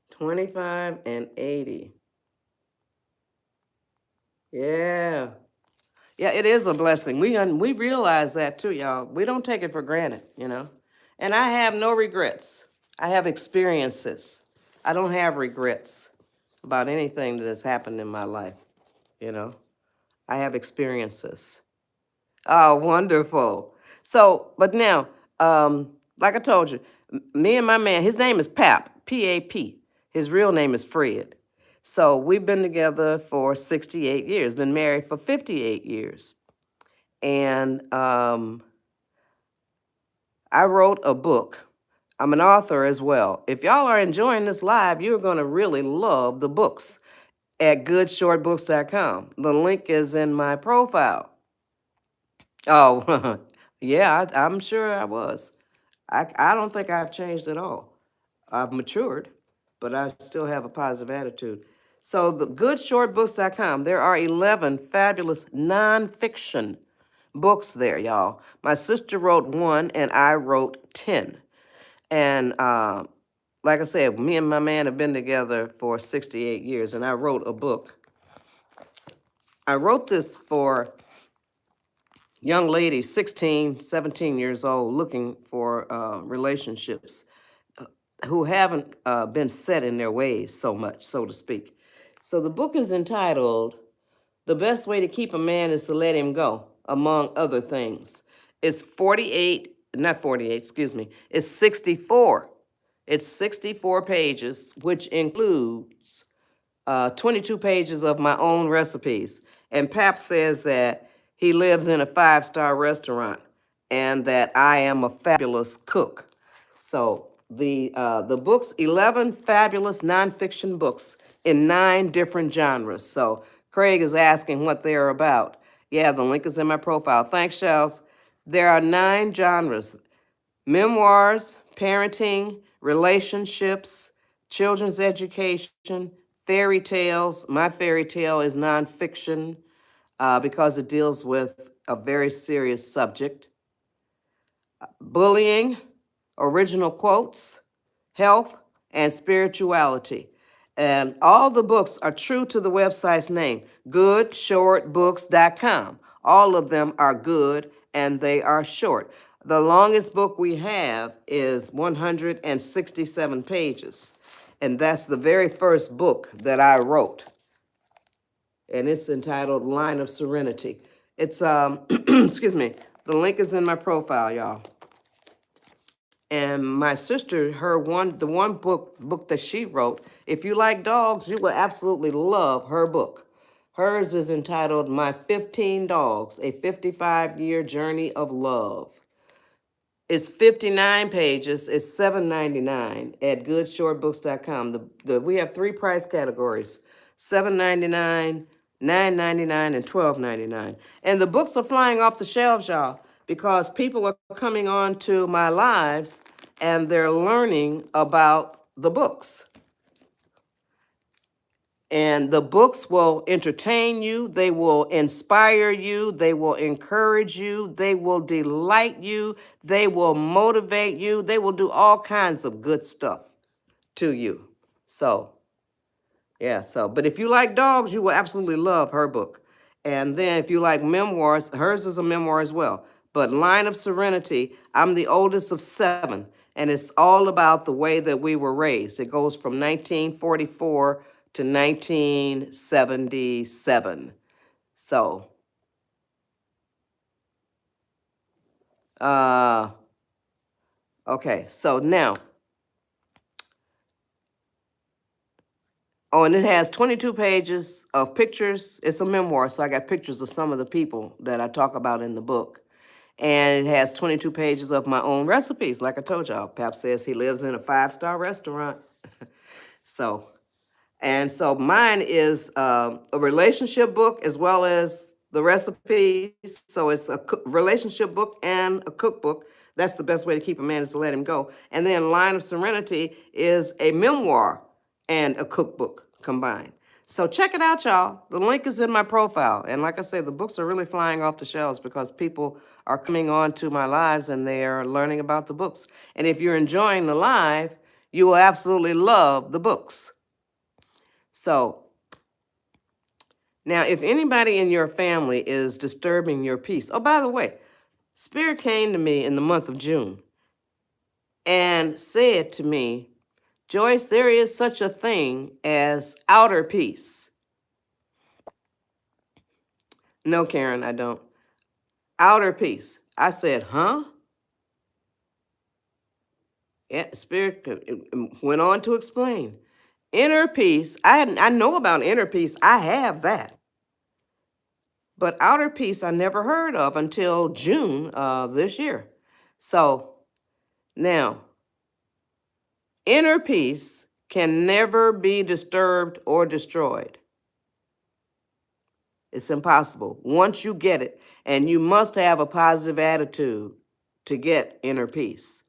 25 and 80. Yeah. Yeah, it is a blessing. We realize that too, y'all. We don't take it for granted, you know. And I have no regrets. I have experiences. I don't have regrets about anything that has happened in my life, you know. I have experiences. Oh, wonderful. So, but now, like I told you, me and my man, his name is Pap, P-A-P. His real name is Fred. So we've been together for 68 years, been married for 58 years. And I wrote a book. I'm an author as well. If y'all are enjoying this live, you're going to really love the books at goodshortbooks.com. The link is in my profile. Oh, yeah, I'm sure I was. I don't think I've changed at all. I've matured, but I still have a positive attitude. So the goodshortbooks.com, there are 11 fabulous nonfiction books there, y'all. My sister wrote one and I wrote 10. And like I said, me and my man have been together for 68 years and I wrote a book. I wrote this for young ladies, 16, 17 years old, looking for relationships who haven't been set in their ways so much, so to speak. So the book is entitled, The Best Way to Keep a Man is to Let Him Go, among other things. It's 64. It's 64 pages, which includes 22 pages of my own recipes. And Pap says that he lives in a 5-star restaurant and that I am a fabulous cook. So the book's 11 fabulous nonfiction books in 9 different genres. So Craig is asking what they're about. Yeah, the link is in my profile. Thanks, Shells. There are 9 genres: memoirs, parenting, relationships, children's education, fairy tales. My fairy tale is nonfiction because it deals with a very serious subject. Bullying, original quotes, health, and spirituality. And all the books are true to the website's name, goodshortbooks.com. All of them are good and they are short. The longest book we have is 167 pages. And that's the very first book that I wrote. And it's entitled Line of Serenity. It's, excuse me, the link is in my profile, y'all. And my sister, the one book that she wrote, if you like dogs, you will absolutely love her book. Hers is entitled My 15 Dogs, a 55-year journey of love. It's 59 pages. It's $7.99 at goodshortbooks.com. We have 3 price categories: $7.99, $9.99, and $12.99. And the books are flying off the shelves, y'all, because people are coming on to my lives and they're learning about the books. And the books will entertain you, they will inspire you, they will encourage you, they will delight you, they will motivate you, they will do all kinds of good stuff to you. But if you like dogs, you will absolutely love her book. And then if you like memoirs, hers is a memoir as well. But Line of Serenity, I'm the oldest of 7, and it's all about the way that we were raised. It goes from 1944 to 1977. So, okay, so now, and it has 22 pages of pictures. It's a memoir, so I got pictures of some of the people that I talk about in the book. And it has 22 pages of my own recipes. Like I told y'all, Pap says he lives in a 5-star restaurant. So mine is a relationship book as well as the recipes. So it's a relationship book and a cookbook. That's the best way to keep a man, is to let him go. And then Line of Serenity is a memoir and a cookbook combined. So check it out, y'all. The link is in my profile. And like I say, the books are really flying off the shelves because people are coming on to my lives and they are learning about the books. And if you're enjoying the live, you will absolutely love the books. So now, if anybody in your family is disturbing your peace, oh, by the way, Spirit came to me in the month of June and said to me, Joyce, there is such a thing as outer peace. No, Karen, I don't. Outer peace. I said, huh? Yeah, Spirit went on to explain. Inner peace, I know about inner peace. I have that. But outer peace I never heard of until June of this year. So now, inner peace can never be disturbed or destroyed. It's impossible. Once you get it, and you must have a positive attitude to get inner peace.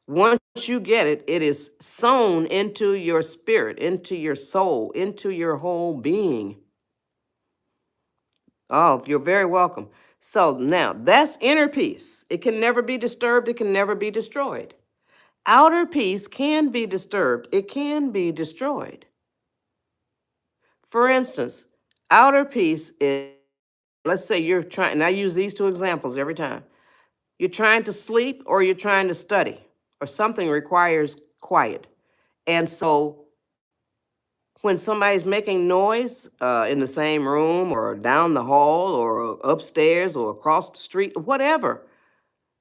Once you get it, it is sown into your spirit, into your soul, into your whole being. Oh, you're very welcome. So now, that's inner peace. It can never be disturbed. It can never be destroyed. Outer peace can be disturbed. It can be destroyed. For instance, outer peace is, let's say you're trying, and I use these 2 examples every time. You're trying to sleep or you're trying to study, or something requires quiet. And so when somebody's making noise in the same room or down the hall or upstairs or across the street, whatever,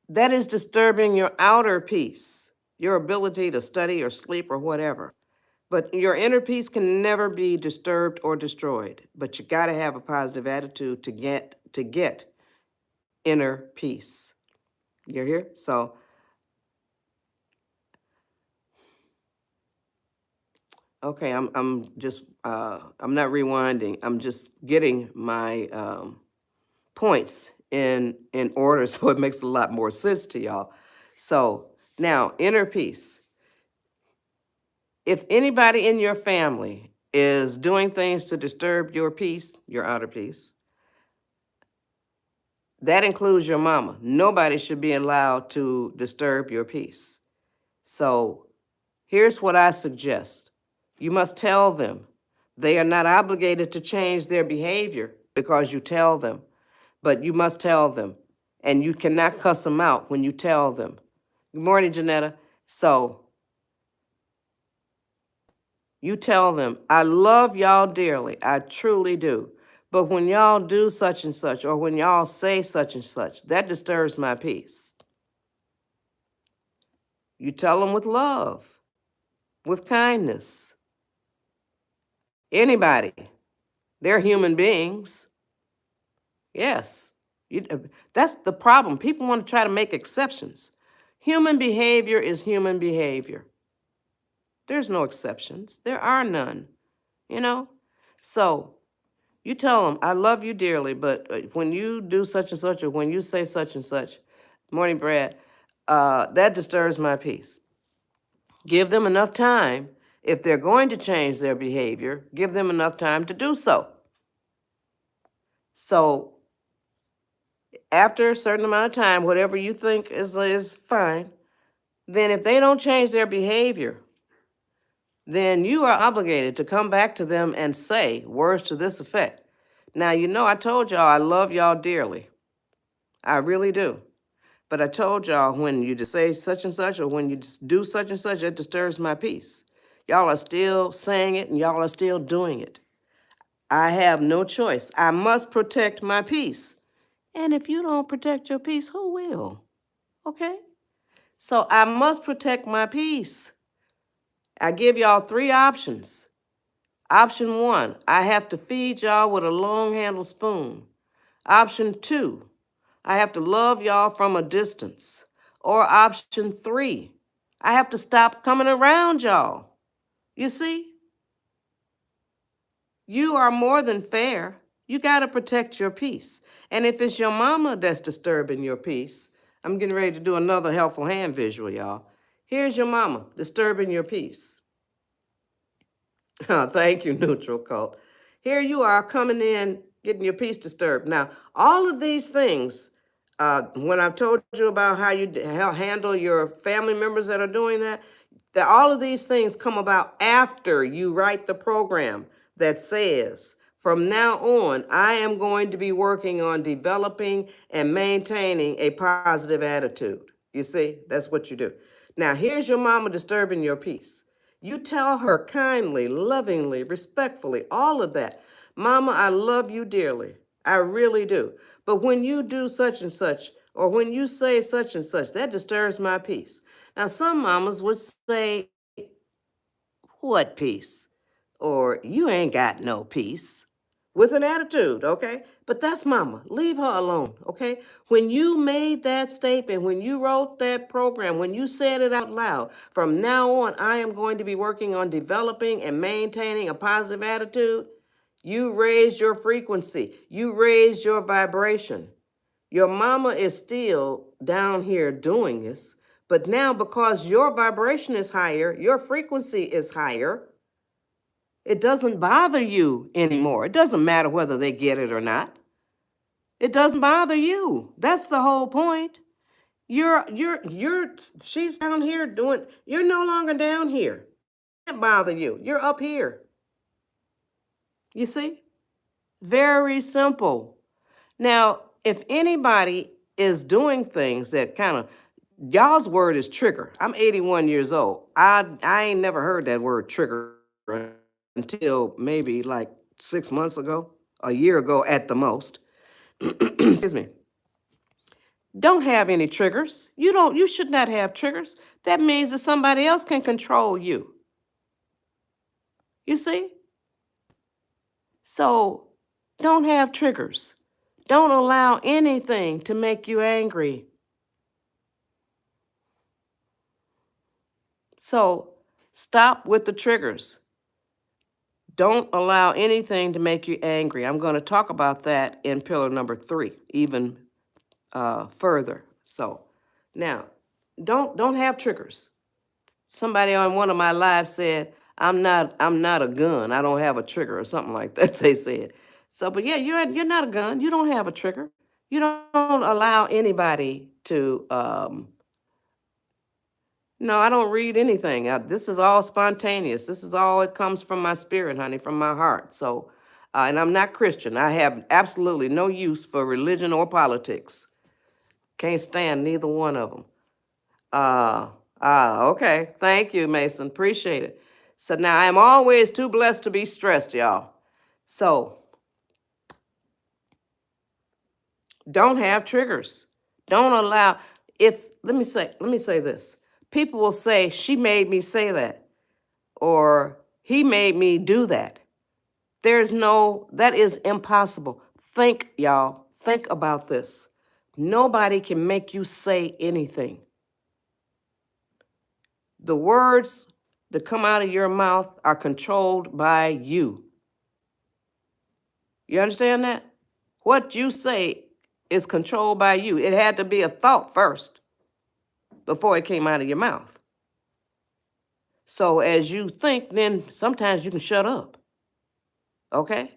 that is disturbing your outer peace, your ability to study or sleep or whatever. But your inner peace can never be disturbed or destroyed. But you got to have a positive attitude to get inner peace. You're here? So, okay, I'm just I'm not rewinding. I'm just getting my points in order so it makes a lot more sense to y'all. So now, inner peace. If anybody in your family is doing things to disturb your peace, your outer peace, that includes your mama. Nobody should be allowed to disturb your peace. So here's what I suggest. You must tell them. They are not obligated to change their behavior because you tell them, but you must tell them. And you cannot cuss them out when you tell them. Good morning, Janetta. So you tell them, I love y'all dearly. I truly do. But when y'all do such and such, or when y'all say such and such, that disturbs my peace. You tell them with love, with kindness. Anybody. They're human beings. Yes. That's the problem. People want to try to make exceptions. Human behavior is human behavior. There's no exceptions. There are none, you know? So you tell them, I love you dearly, but when you do such and such, or when you say such and such, morning, Brad, that disturbs my peace. Give them enough time. If they're going to change their behavior, give them enough time to do so. So after a certain amount of time, whatever you think is fine, then if they don't change their behavior, then you are obligated to come back to them and say words to this effect. Now, you know, I told y'all I love y'all dearly. I really do. But I told y'all when you just say such and such, or when you just do such and such, it disturbs my peace. Y'all are still saying it and y'all are still doing it. I have no choice. I must protect my peace. And if you don't protect your peace, who will? Okay? So I must protect my peace. I give y'all 3 options. Option 1, I have to feed y'all with a long handled spoon. Option 2, I have to love y'all from a distance. Or option 3, I have to stop coming around y'all. You see? You are more than fair. You got to protect your peace. And if it's your mama that's disturbing your peace, I'm getting ready to do another helpful hand visual, y'all. Here's your mama disturbing your peace. Thank you, neutral cult. Here you are coming in, getting your peace disturbed. Now, all of these things, when I've told you about how you handle your family members that are doing that all of these things come about after you write the program that says, from now on, I am going to be working on developing and maintaining a positive attitude. You see, that's what you do. Now, here's your mama disturbing your peace. You tell her kindly, lovingly, respectfully, all of that. Mama, I love you dearly. I really do. But when you do such and such, or when you say such and such, that disturbs my peace. Now, some mamas would say, what peace? Or you ain't got no peace. With an attitude, okay? But that's mama. Leave her alone, okay? When you made that statement, when you wrote that program, when you said it out loud, from now on, I am going to be working on developing and maintaining a positive attitude, you raised your frequency. You raised your vibration. Your mama is still down here doing this, but now because your vibration is higher, your frequency is higher, it doesn't bother you anymore. It doesn't matter whether they get it or not. It doesn't bother you. That's the whole point. She's down here doing, you're no longer down here. It can't bother you. You're up here. You see? Very simple. Now, if anybody is doing things that kind of, y'all's word is trigger. I'm 81 years old. I ain't never heard that word trigger until maybe like 6 months ago, a year ago at the most. Excuse me. Don't have any triggers. You should not have triggers. That means that somebody else can control you. You see? So don't have triggers. Don't allow anything to make you angry. So stop with the triggers. Don't allow anything to make you angry. I'm going to talk about that in pillar number 3, even further. So now, don't have triggers. Somebody on one of my lives said, I'm not a gun. I don't have a trigger or something like that. They said. So, but yeah, you're not a gun. You don't have a trigger. You don't allow anybody to No, I don't read anything. This is all spontaneous. This is all, it comes from my spirit, honey, from my heart. So, and I'm not Christian. I have absolutely no use for religion or politics. Can't stand neither one of them. Okay. Thank you, Mason. Appreciate it. So now I am always too blessed to be stressed, y'all. So don't have triggers. Don't allow, let me say this. People will say, she made me say that, or he made me do that. That is impossible. Think, y'all, think about this. Nobody can make you say anything. The words that come out of your mouth are controlled by you. You understand that? What you say is controlled by you. It had to be a thought first before it came out of your mouth. So as you think, then sometimes you can shut up. Okay?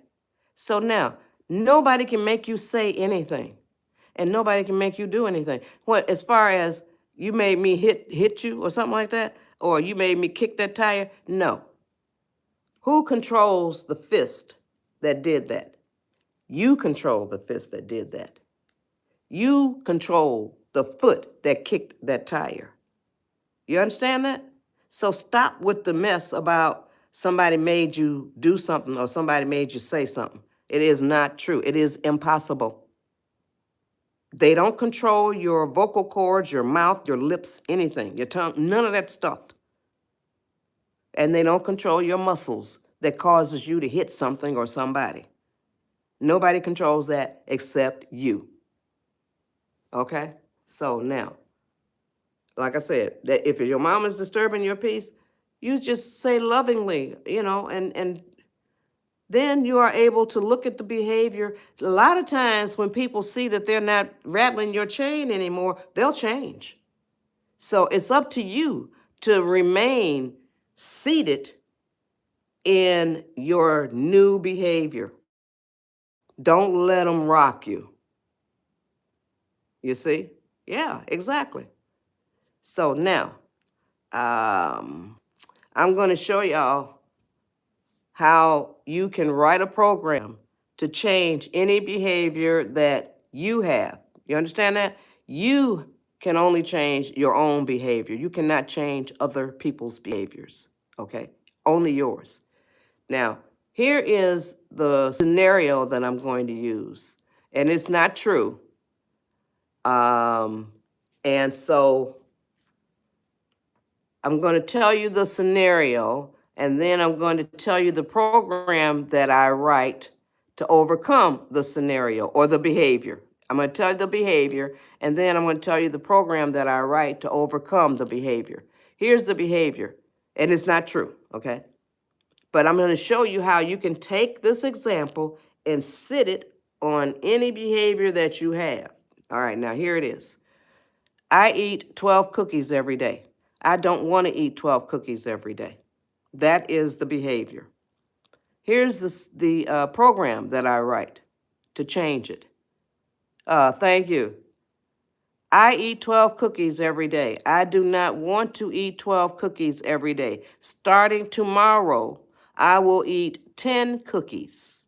So now, nobody can make you say anything, and nobody can make you do anything. What, as far as you made me hit you or something like that, or you made me kick that tire? No. Who controls the fist that did that? You control the fist that did that. You control the foot that kicked that tire. You understand that? So stop with the mess about somebody made you do something or somebody made you say something. It is not true. It is impossible. They don't control your vocal cords, your mouth, your lips, anything, your tongue, none of that stuff. And they don't control your muscles that causes you to hit something or somebody. Nobody controls that except you. Okay? So now, like I said, that if your mom is disturbing your peace, you just say lovingly, and then you are able to look at the behavior. A lot of times when people see that they're not rattling your chain anymore, they'll change. So it's up to you to remain seated in your new behavior. Don't let them rock you. You see? Yeah, exactly. So now, I'm going to show y'all how you can write a program to change any behavior that you have. You understand that? You can only change your own behavior. You cannot change other people's behaviors, okay? Only yours. Now, here is the scenario that I'm going to use, and it's not true. And so I'm going to tell you the scenario, and then I'm going to tell you the program that I write to overcome the scenario or the behavior. I'm going to tell you the behavior, and then I'm going to tell you the program that I write to overcome the behavior. Here's the behavior, and it's not true, okay? But I'm going to show you how you can take this example and sit it on any behavior that you have. All right, now here it is. I eat 12 cookies every day. I don't want to eat 12 cookies every day. That is the behavior. Here's the program that I write to change it. Thank you. I eat 12 cookies every day. I do not want to eat 12 cookies every day. Starting tomorrow, I will eat 10 cookies.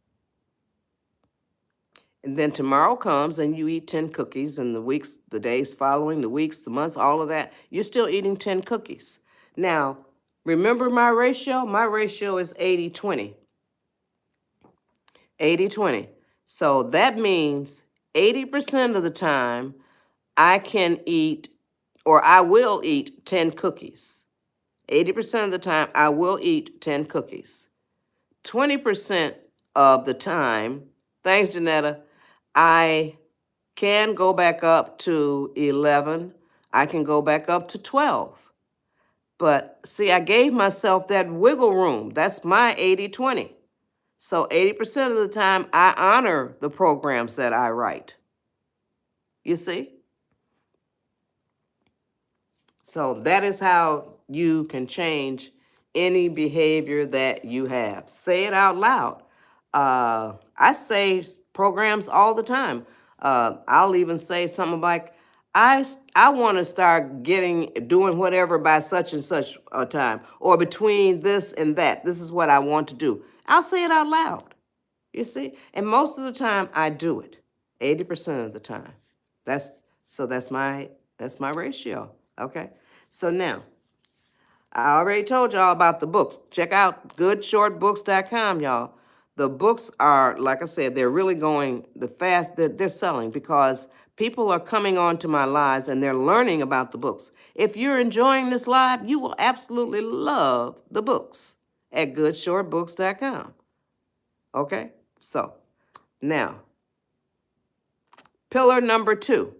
And then tomorrow comes and you eat 10 cookies, and the weeks, the days following, the weeks, the months, all of that, you're still eating 10 cookies. Now, remember my ratio? My ratio is 80-20. 80-20. So that means 80% of the time I can eat, or I will eat 10 cookies. 80% of the time I will eat 10 cookies. 20% of the time, thanks, Janetta, I can go back up to 11. I can go back up to 12. But see, I gave myself that wiggle room. That's my 80-20. So 80% of the time, I honor the programs that I write. You see? So that is how you can change any behavior that you have. Say it out loud. I say programs all the time. I'll even say something like, I want to start doing whatever by such and such a time, or between this and that. This is what I want to do. I'll say it out loud. You see? And most of the time I do it. 80% of the time. That's that's my ratio. Okay? So now, I already told y'all about the books. Check out goodshortbooks.com, y'all. The books are, like I said, they're really going the fast. They're selling because people are coming onto my lives and they're learning about the books. If you're enjoying this live, you will absolutely love the books at goodshortbooks.com. Okay? So, now, pillar number 2,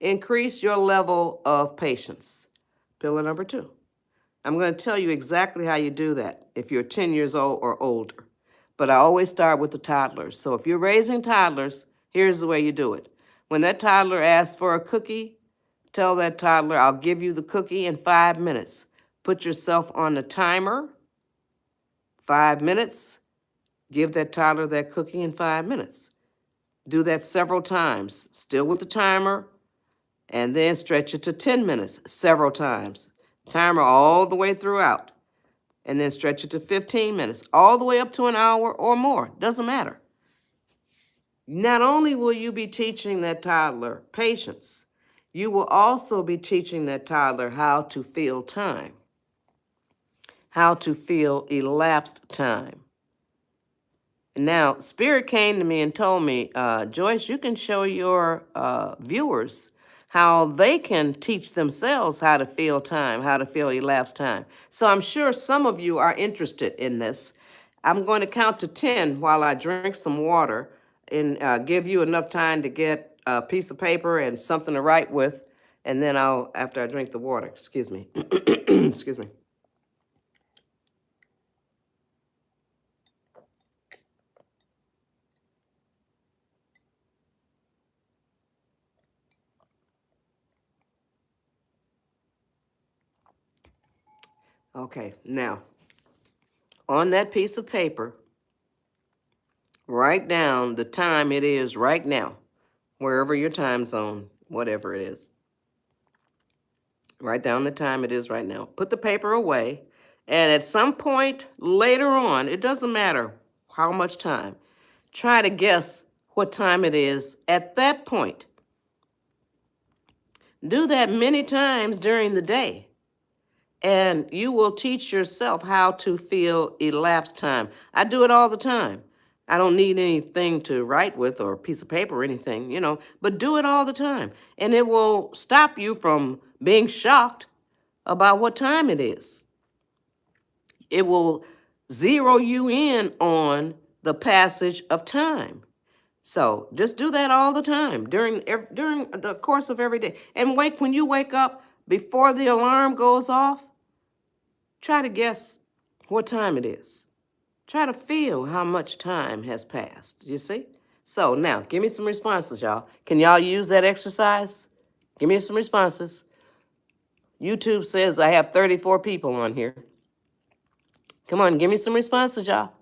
increase your level of patience. Pillar number 2. I'm going to tell you exactly how you do that if you're 10 years old or older. But I always start with the toddlers. So if you're raising toddlers, here's the way you do it. When that toddler asks for a cookie, tell that toddler, I'll give you the cookie in 5 minutes. Put yourself on the timer, 5 minutes. Give that toddler that cookie in 5 minutes. Do that several times, still with the timer, and then stretch it to 10 minutes several times. Timer all the way throughout. And then stretch it to 15 minutes, all the way up to an hour or more. Doesn't matter. Not only will you be teaching that toddler patience, you will also be teaching that toddler how to feel time, how to feel elapsed time. Now, Spirit came to me and told me, Joyce, you can show your viewers how they can teach themselves how to feel time, how to feel elapsed time. So I'm sure some of you are interested in this. I'm going to count to 10 while I drink some water and give you enough time to get a piece of paper and something to write with. And then after I drink the water, excuse me, excuse me. Okay, now, on that piece of paper, write down the time it is right now, wherever your time zone, whatever it is. Write down the time it is right now. Put the paper away, and at some point later on, it doesn't matter how much time, try to guess what time it is at that point. Do that many times during the day, and you will teach yourself how to feel elapsed time. I do it all the time. I don't need anything to write with or a piece of paper or anything, but do it all the time. And it will stop you from being shocked about what time it is. It will zero you in on the passage of time. So just do that all the time during the course of every day. And when you wake up, before the alarm goes off, try to guess what time it is. Try to feel how much time has passed, you see? So now, give me some responses, y'all. Can y'all use that exercise? Give me some responses. YouTube says I have 34 people on here. Come on, give me some responses, y'all.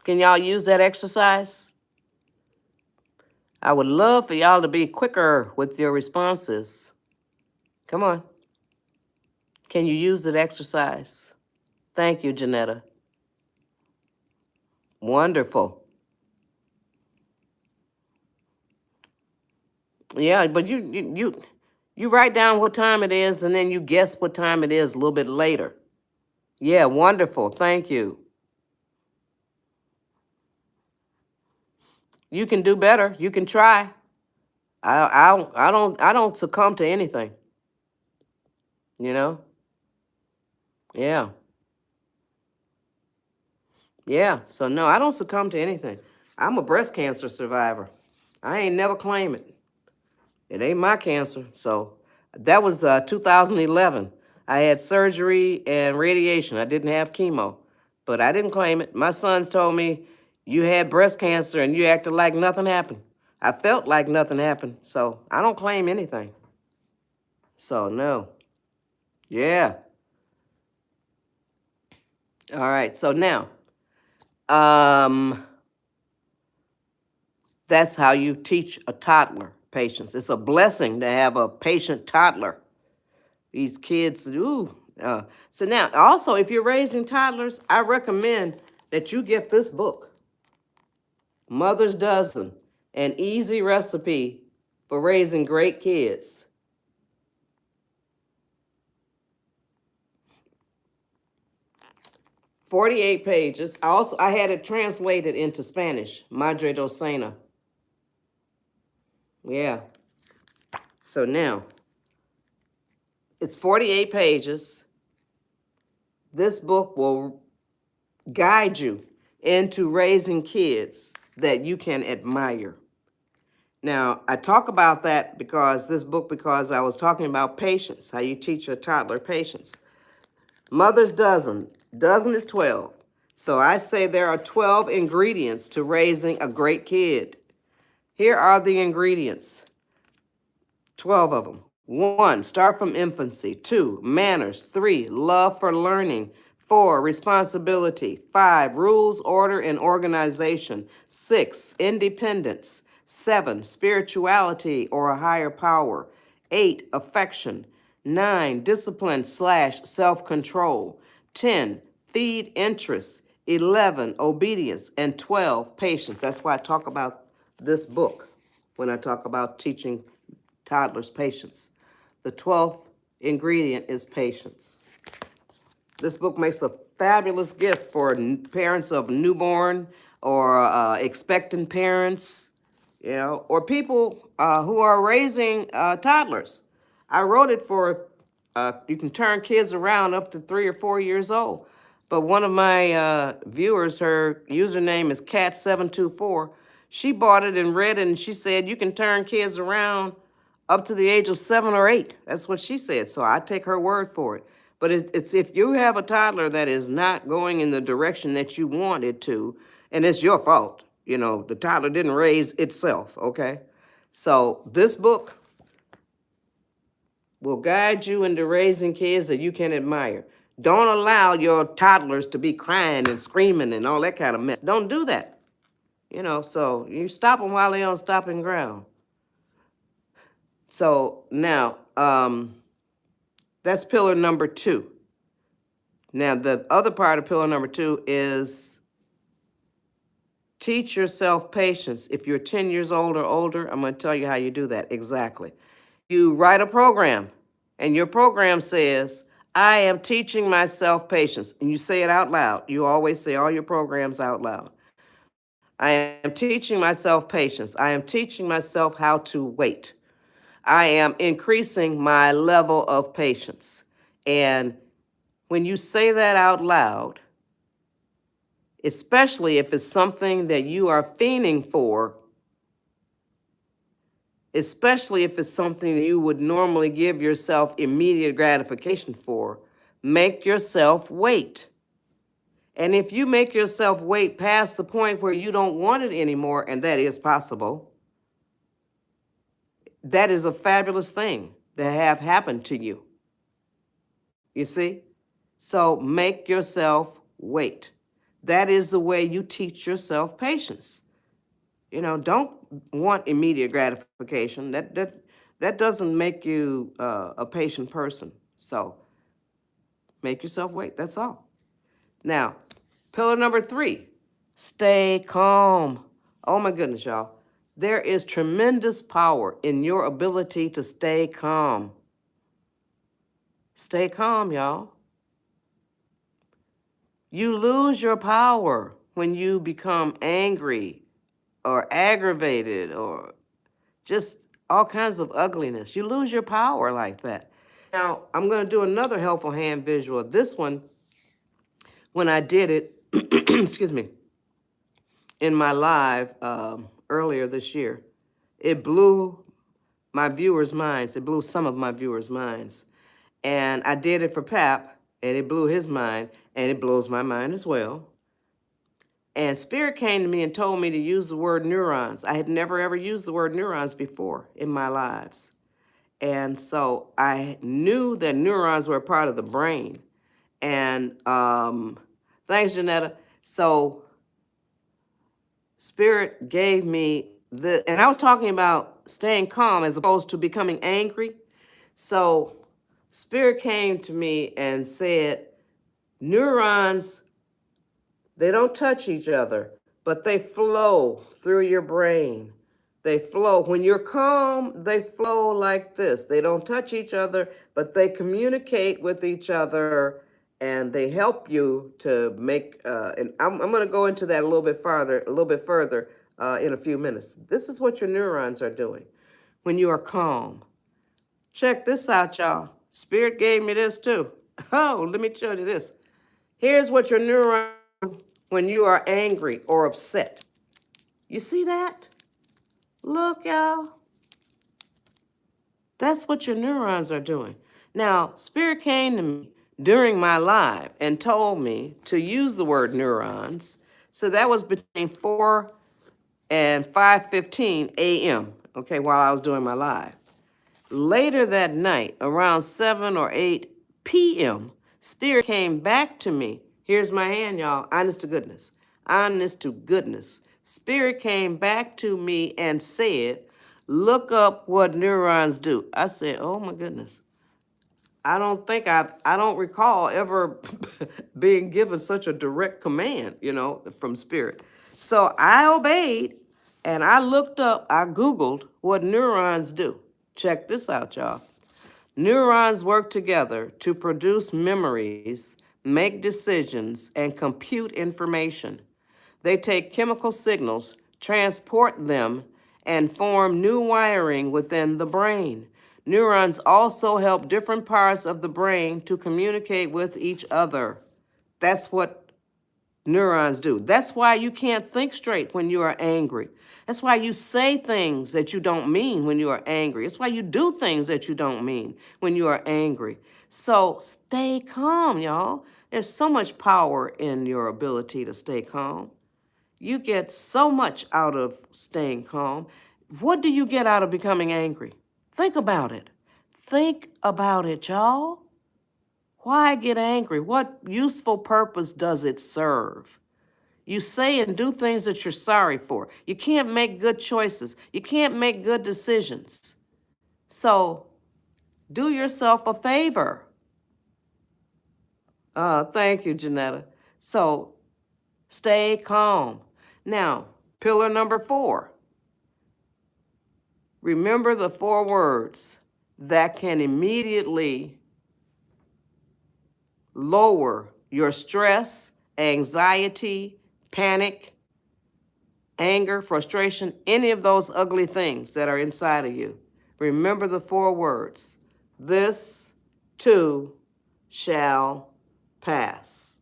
Can y'all use that exercise? I would love for y'all to be quicker with your responses. Come on. Can you use that exercise? Thank you, Janetta. Wonderful. Yeah, but you write down what time it is, and then you guess what time it is a little bit later. Yeah, wonderful. Thank you. You can do better. You can try. I don't succumb to anything. Yeah. Yeah. So no, I don't succumb to anything. I'm a breast cancer survivor. I ain't never claim it. It ain't my cancer. So that was 2011. I had surgery and radiation. I didn't have chemo, but I didn't claim it. My sons told me, you had breast cancer and you acted like nothing happened. I felt like nothing happened. So I don't claim anything. So no. Yeah. All right. So now, that's how you teach a toddler patience. It's a blessing to have a patient toddler. These kids, ooh. So now, also, if you're raising toddlers, I recommend that you get this book, Mother's Dozen, an easy recipe for raising great kids. "48 pages. I had it translated into Spanish, Madre Docena. Yeah. So now, it's 48 pages. This book will guide you into raising kids that you can admire. Now, I talk about that because I was talking about patience, how you teach a toddler patience. Mother's Dozen. Dozen is 12. So I say there are 12 ingredients to raising a great kid. Here are the ingredients, 12 of them. 1, start from infancy. 2, manners. 3, love for learning. 4, responsibility. 5, rules, order, and organization. 6, independence. 7, spirituality or a higher power. 8, affection. 9, discipline / self-control. 10, feed interest. 11, obedience. And 12, patience. That's why I talk about this book when I talk about teaching toddlers patience. The 12th ingredient is patience. This book makes a fabulous gift for parents of newborn or expectant parents, or people who are raising toddlers. I wrote it for, you can turn kids around up to 3 or 4 years old. But one of my viewers, her username is Cat724. She bought it and read it, and she said you can turn kids around up to the age of 7 or 8. That's what she said. So I take her word for it. But it's if you have a toddler that is not going in the direction that you want it to, and it's your fault. The toddler didn't raise itself, okay? So this book will guide you into raising kids that you can admire. Don't allow your toddlers to be crying and screaming and all that kind of mess. Don't do that. So you stop them while they're on stopping ground. So now, that's pillar number 2. Now, the other part of pillar number 2 is teach yourself patience. If you're 10 years old or older, I'm going to tell you how you do that exactly. You write a program, and your program says, I am teaching myself patience. And you say it out loud. You always say all your programs out loud. I am teaching myself patience. I am teaching myself how to wait. I am increasing my level of patience. And when you say that out loud, especially if it's something that you are fiending for, especially if it's something that you would normally give yourself immediate gratification for, make yourself wait. And if you make yourself wait past the point where you don't want it anymore, and that is possible, that is a fabulous thing to have happen to you. You see? So make yourself wait. That is the way you teach yourself patience. Don't want immediate gratification. That doesn't make you a patient person. So make yourself wait. That's all. Now, pillar number 3, stay calm. Oh my goodness, y'all. There is tremendous power in your ability to stay calm. Stay calm, y'all. You lose your power when you become angry or aggravated or just all kinds of ugliness. You lose your power like that. Now, I'm going to do another helpful hand visual. This one, when I did it, excuse me, in my live earlier this year, it blew my viewers' minds. It blew some of my viewers' minds. And I did it for Pap, and it blew his mind, and it blows my mind as well. And Spirit came to me and told me to use the word neurons. I had never, ever used the word neurons before in my lives. And so I knew that neurons were a part of the brain. And thanks, Janetta. So Spirit gave me And I was talking about staying calm as opposed to becoming angry. So Spirit came to me and said, neurons, they don't touch each other, but they flow through your brain. They flow. When you're calm, they flow like this. They don't touch each other, but they communicate with each other and they help you to make, and I'm going to go into that a little bit further in a few minutes. This is what your neurons are doing when you are calm. Check this out, y'all. Spirit gave me this too. Oh, let me show you this. Here's what your neurons do when you are angry or upset. You see that? Look, y'all. That's what your neurons are doing. Now, Spirit came to me during my live and told me to use the word neurons. So that was between 4 and 5:15 a.m., okay, while I was doing my live. Later that night, around 7 or 8 p.m., Spirit came back to me. Here's my hand, y'all. Honest to goodness. Honest to goodness. Spirit came back to me and said, look up what neurons do. I said, oh my goodness. I don't recall ever being given such a direct command, from Spirit. So I obeyed and I looked up, I Googled what neurons do. Check this out, y'all. Neurons work together to produce memories, make decisions, and compute information. They take chemical signals, transport them, and form new wiring within the brain. Neurons also help different parts of the brain to communicate with each other. That's what neurons do. That's why you can't think straight when you are angry. That's why you say things that you don't mean when you are angry. It's why you do things that you don't mean when you are angry. So stay calm, y'all. There's so much power in your ability to stay calm. You get so much out of staying calm. What do you get out of becoming angry? Think about it. Think about it, y'all. Why get angry? What useful purpose does it serve? You say and do things that you're sorry for. You can't make good choices. You can't make good decisions. So do yourself a favor. Thank you, Janetta. So stay calm. Now, pillar number 4. Remember the 4 words that can immediately lower your stress, anxiety, panic, anger, frustration, any of those ugly things that are inside of you. Remember the 4 words. This too shall pass.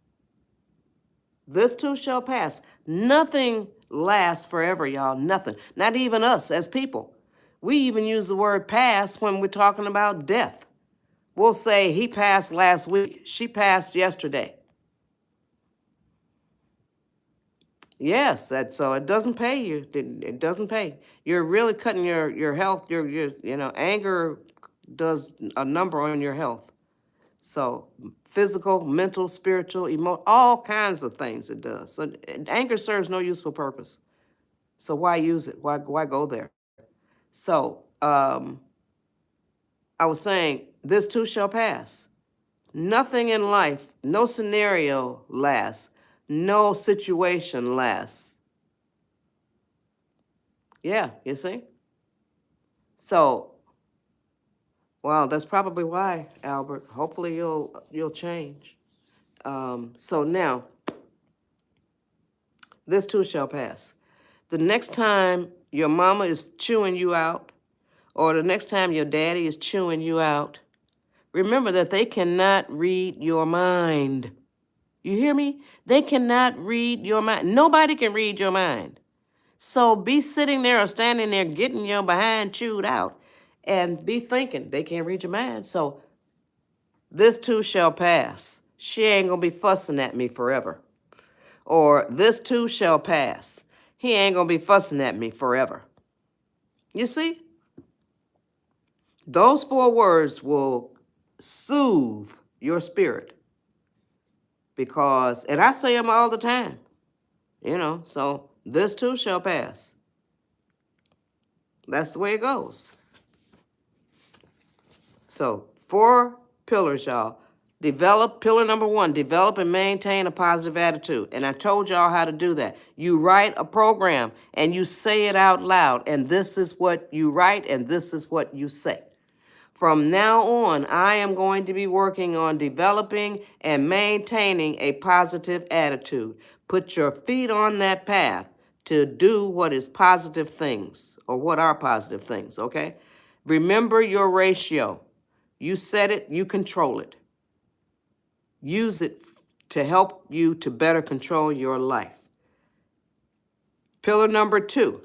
This too shall pass. Nothing lasts forever, y'all. Nothing. Not even us as people. We even use the word pass when we're talking about death. We'll say, he passed last week. She passed yesterday. Yes, so it doesn't pay you. It doesn't pay. You're really cutting your health. Your anger does a number on your health. So physical, mental, spiritual, emotional, all kinds of things it does. So anger serves no useful purpose. So why use it? Why go there? So I was saying, this too shall pass. Nothing in life, no scenario lasts. No situation lasts. Yeah, you see? So, well, that's probably why, Albert. Hopefully you'll change. So now, this too shall pass. The next time your mama is chewing you out, or the next time your daddy is chewing you out, remember that they cannot read your mind. You hear me? They cannot read your mind. Nobody can read your mind. So be sitting there or standing there getting your behind chewed out and be thinking they can't read your mind. So this too shall pass. She ain't gonna be fussing at me forever. Or this too shall pass. He ain't gonna be fussing at me forever. You see? Those 4 words will soothe your spirit. Because, and I say them all the time, so this too shall pass. That's the way it goes. So 4 pillars, y'all. Pillar number 1, develop and maintain a positive attitude. And I told y'all how to do that. You write a program and you say it out loud. And this is what you write and this is what you say. From now on, I am going to be working on developing and maintaining a positive attitude. Put your feet on that path to do what is positive things, or what are positive things, okay? Remember your ratio. You set it, you control it. Use it to help you to better control your life. Pillar number 2,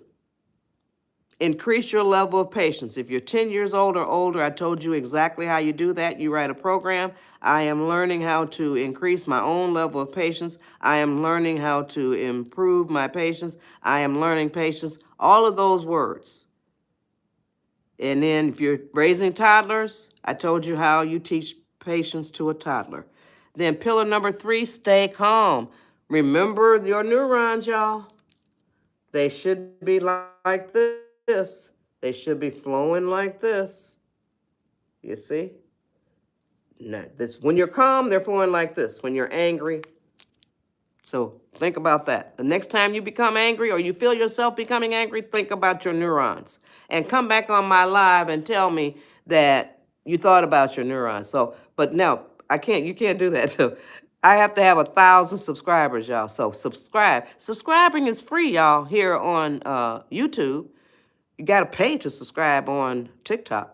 increase your level of patience. If you're 10 years old or older, I told you exactly how you do that. You write a program. I am learning how to increase my own level of patience. I am learning how to improve my patience. I am learning patience. All of those words. And then if you're raising toddlers, I told you how you teach patience to a toddler. Then pillar number 3, stay calm. Remember your neurons, y'all. They should be like this. They should be flowing like this. You see? Now, when you're calm, they're flowing like this. When you're angry. So think about that. The next time you become angry or you feel yourself becoming angry, think about your neurons. And come back on my live and tell me that you thought about your neurons. So, but no, you can't do that. So I have to have 1,000 subscribers, y'all. So subscribe. Subscribing is free, y'all, here on YouTube. You got to pay to subscribe on TikTok.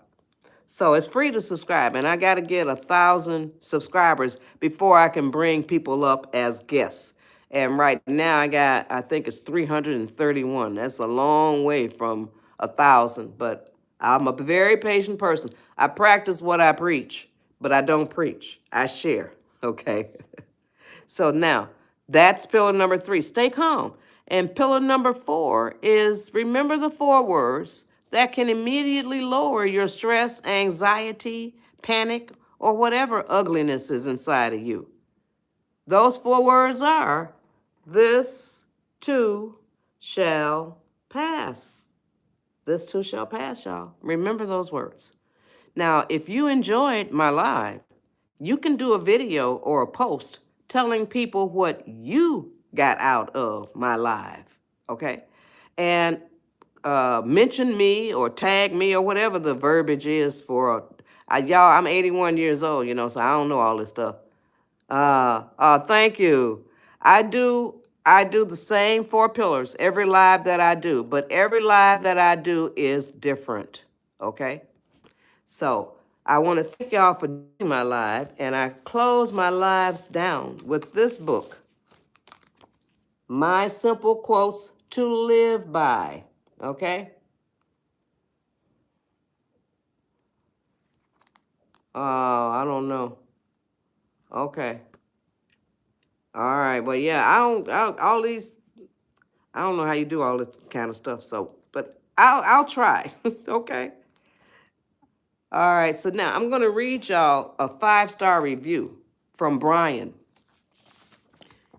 So it's free to subscribe, and I got to get 1,000 subscribers before I can bring people up as guests. And right now I think it's 331. That's a long way from 1,000, but I'm a very patient person. I practice what I preach, but I don't preach. I share, okay? So now, that's pillar number 3, stay calm. And pillar number 4 is remember the 4 words that can immediately lower your stress, anxiety, panic, or whatever ugliness is inside of you. Those 4 words are, this too shall pass. This too shall pass, y'all. Remember those words. Now, if you enjoyed my live, you can do a video or a post telling people what you got out of my live, okay? And mention me or tag me or whatever the verbiage is for, y'all, I'm 81 years old, so I don't know all this stuff. Thank you. I do the same 4 pillars every live that I do, but every live that I do is different, okay? So I want to thank y'all for doing my live, and I close my lives down with this book, My Simple Quotes to Live By, okay? I don't know. Okay. All right. Well, yeah, I don't know how you do all this kind of stuff. So, but I'll try. Okay. All right. So now I'm going to read y'all a 5-star review from Brian.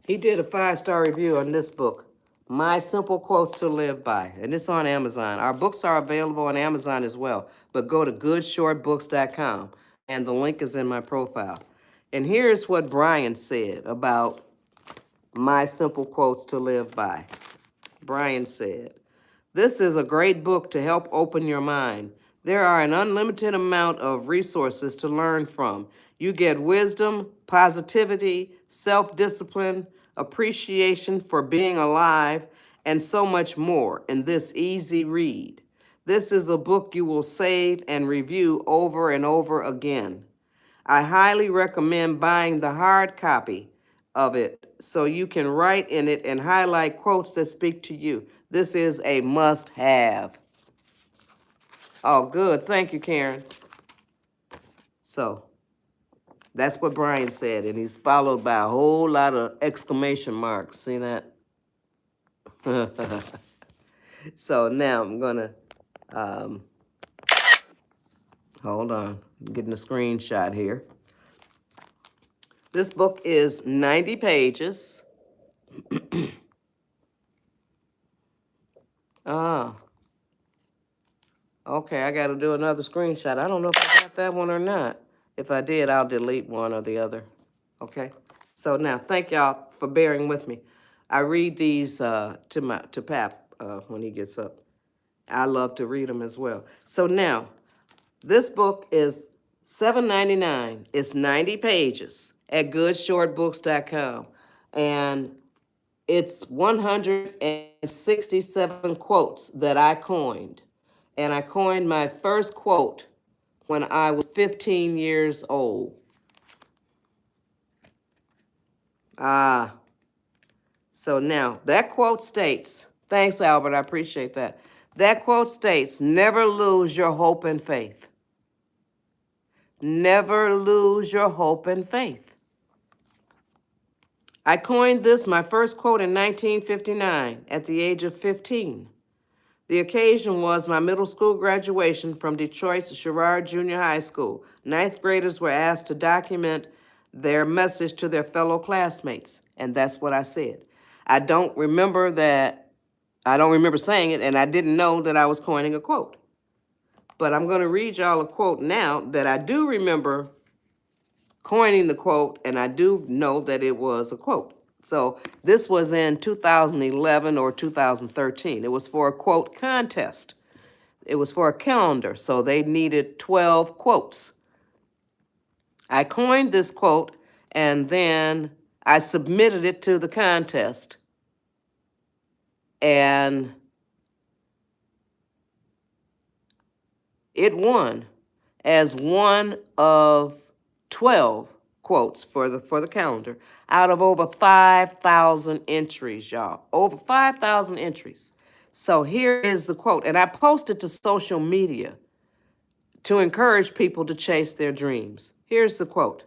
He did a 5-star review on this book, My Simple Quotes to Live By, and it's on Amazon. Our books are available on Amazon as well, but go to goodshortbooks.com, and the link is in my profile. And here's what Brian said about My Simple Quotes to Live By. Brian said, this is a great book to help open your mind. There are an unlimited amount of resources to learn from. You get wisdom, positivity, self-discipline, appreciation for being alive, and so much more in this easy read. This is a book you will save and review over and over again. I highly recommend buying the hard copy of it so you can write in it and highlight quotes that speak to you. This is a must-have. Oh, good. Thank you, Karen. So that's what Brian said, and he's followed by a whole lot of exclamation marks. See that? So now I'm going to, hold on, I'm getting a screenshot here. This book is 90 pages. Okay, I got to do another screenshot. I don't know if I got that one or not. If I did, I'll delete one or the other. Okay? So now, thank y'all for bearing with me. I read these to Pap when he gets up. I love to read them as well. So now, this book is $7.99. It's 90 pages at goodshortbooks.com. And it's 167 quotes that I coined. And I coined my first quote when I was 15 years old. So now that quote states, thanks, Albert, I appreciate that. That quote states, never lose your hope and faith. Never lose your hope and faith. I coined this, my first quote, in 1959 at the age of 15. The occasion was my middle school graduation from Detroit's Sherrard Junior High School. Ninth graders were asked to document their message to their fellow classmates, and that's what I said. I don't remember saying it, and I didn't know that I was coining a quote. But I'm going to read y'all a quote now that I do remember coining the quote, and I do know that it was a quote. So this was in 2011 or 2013. It was for a quote contest. It was for a calendar, so they needed 12 quotes. I coined this quote, and then I submitted it to the contest. And it won as one of 12 quotes for the calendar out of over 5,000 entries, y'all. Over 5,000 entries. So here is the quote, and I posted to social media to encourage people to chase their dreams. Here's the quote.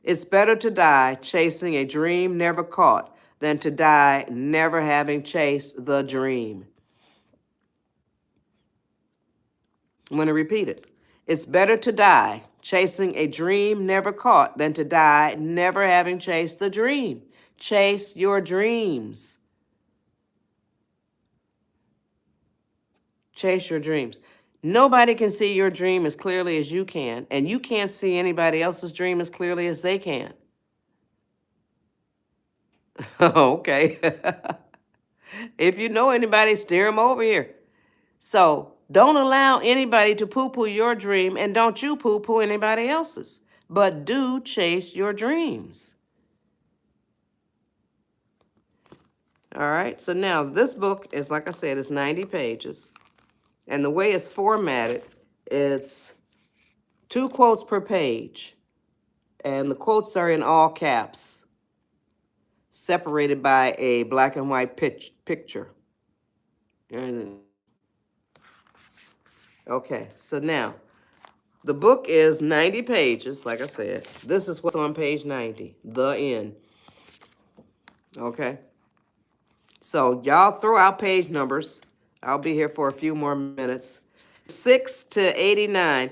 It's better to die chasing a dream never caught than to die never having chased the dream. I'm going to repeat it. It's better to die chasing a dream never caught than to die never having chased the dream. Chase your dreams. Chase your dreams. Nobody can see your dream as clearly as you can, and you can't see anybody else's dream as clearly as they can. Okay. If you know anybody, steer them over here. So don't allow anybody to poo-poo your dream, and don't you poo-poo anybody else's. But do chase your dreams. All right, so now this book is, like I said, it's 90 pages. And the way it's formatted, it's 2 quotes per page. And the quotes are in all caps, separated by a black and white picture. Okay, so now, the book is 90 pages, like I said. This is what's on page 90, the end. Okay? So y'all throw out page numbers. I'll be here for a few more minutes. 6 to 89.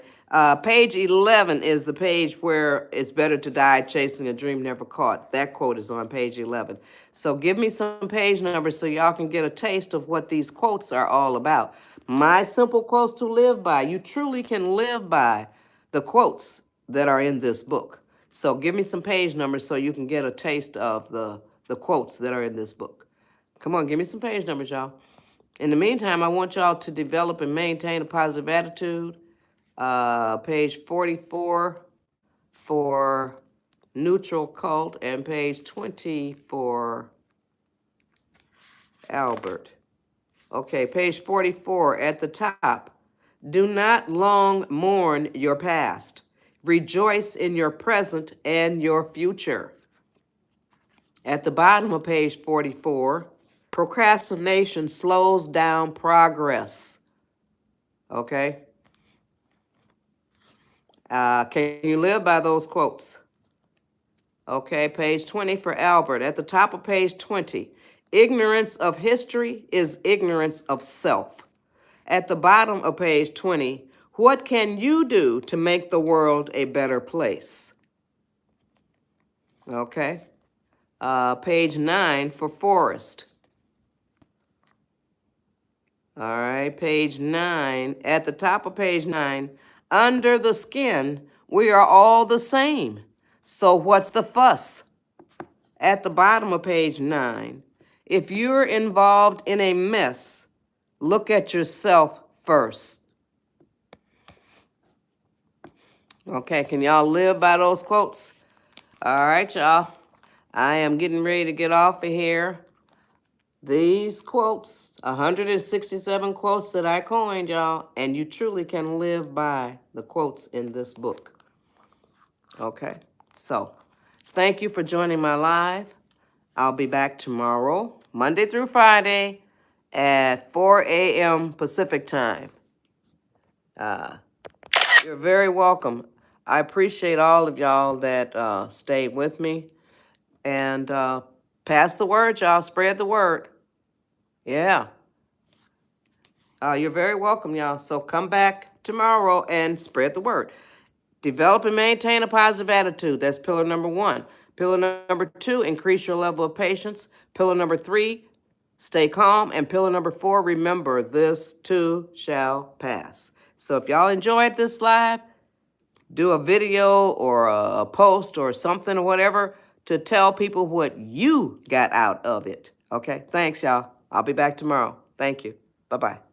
Page 11 is the page where it's better to die chasing a dream never caught. That quote is on page 11. So give me some page numbers so y'all can get a taste of what these quotes are all about. My simple quotes to live by. You truly can live by the quotes that are in this book. So give me some page numbers so you can get a taste of the quotes that are in this book. Come on, give me some page numbers, y'all. In the meantime, I want y'all to develop and maintain a positive attitude. Page 44 for neutral cult, and page 20 for Albert. Okay, page 44 at the top. Do not long mourn your past. Rejoice in your present and your future. At the bottom of page 44, procrastination slows down progress. Okay? Can you live by those quotes? Okay, page 20 for Albert. At the top of page 20, ignorance of history is ignorance of self. At the bottom of page 20, what can you do to make the world a better place? Okay. Page 9 for Forrest. All right, page 9. At the top of page 9, under the skin, we are all the same. So what's the fuss? At the bottom of page 9, if you're involved in a mess, look at yourself first. Okay, can y'all live by those quotes? All right, y'all. I am getting ready to get off of here. These quotes, 167 quotes that I coined, y'all, and you truly can live by the quotes in this book. Okay, so thank you for joining my live. I'll be back tomorrow, Monday through Friday, at 4 a.m. Pacific time. You're very welcome. I appreciate all of y'all that stayed with me. And pass the word, y'all. Spread the word. Yeah. You're very welcome, y'all. So come back tomorrow and spread the word. Develop and maintain a positive attitude. That's pillar number 1. Pillar number 2, increase your level of patience. Pillar number 3, stay calm. And pillar number 4, remember, this too shall pass. So if y'all enjoyed this live, do a video or a post or something or whatever to tell people what you got out of it. Okay? Thanks, y'all. I'll be back tomorrow. Thank you. Bye-bye.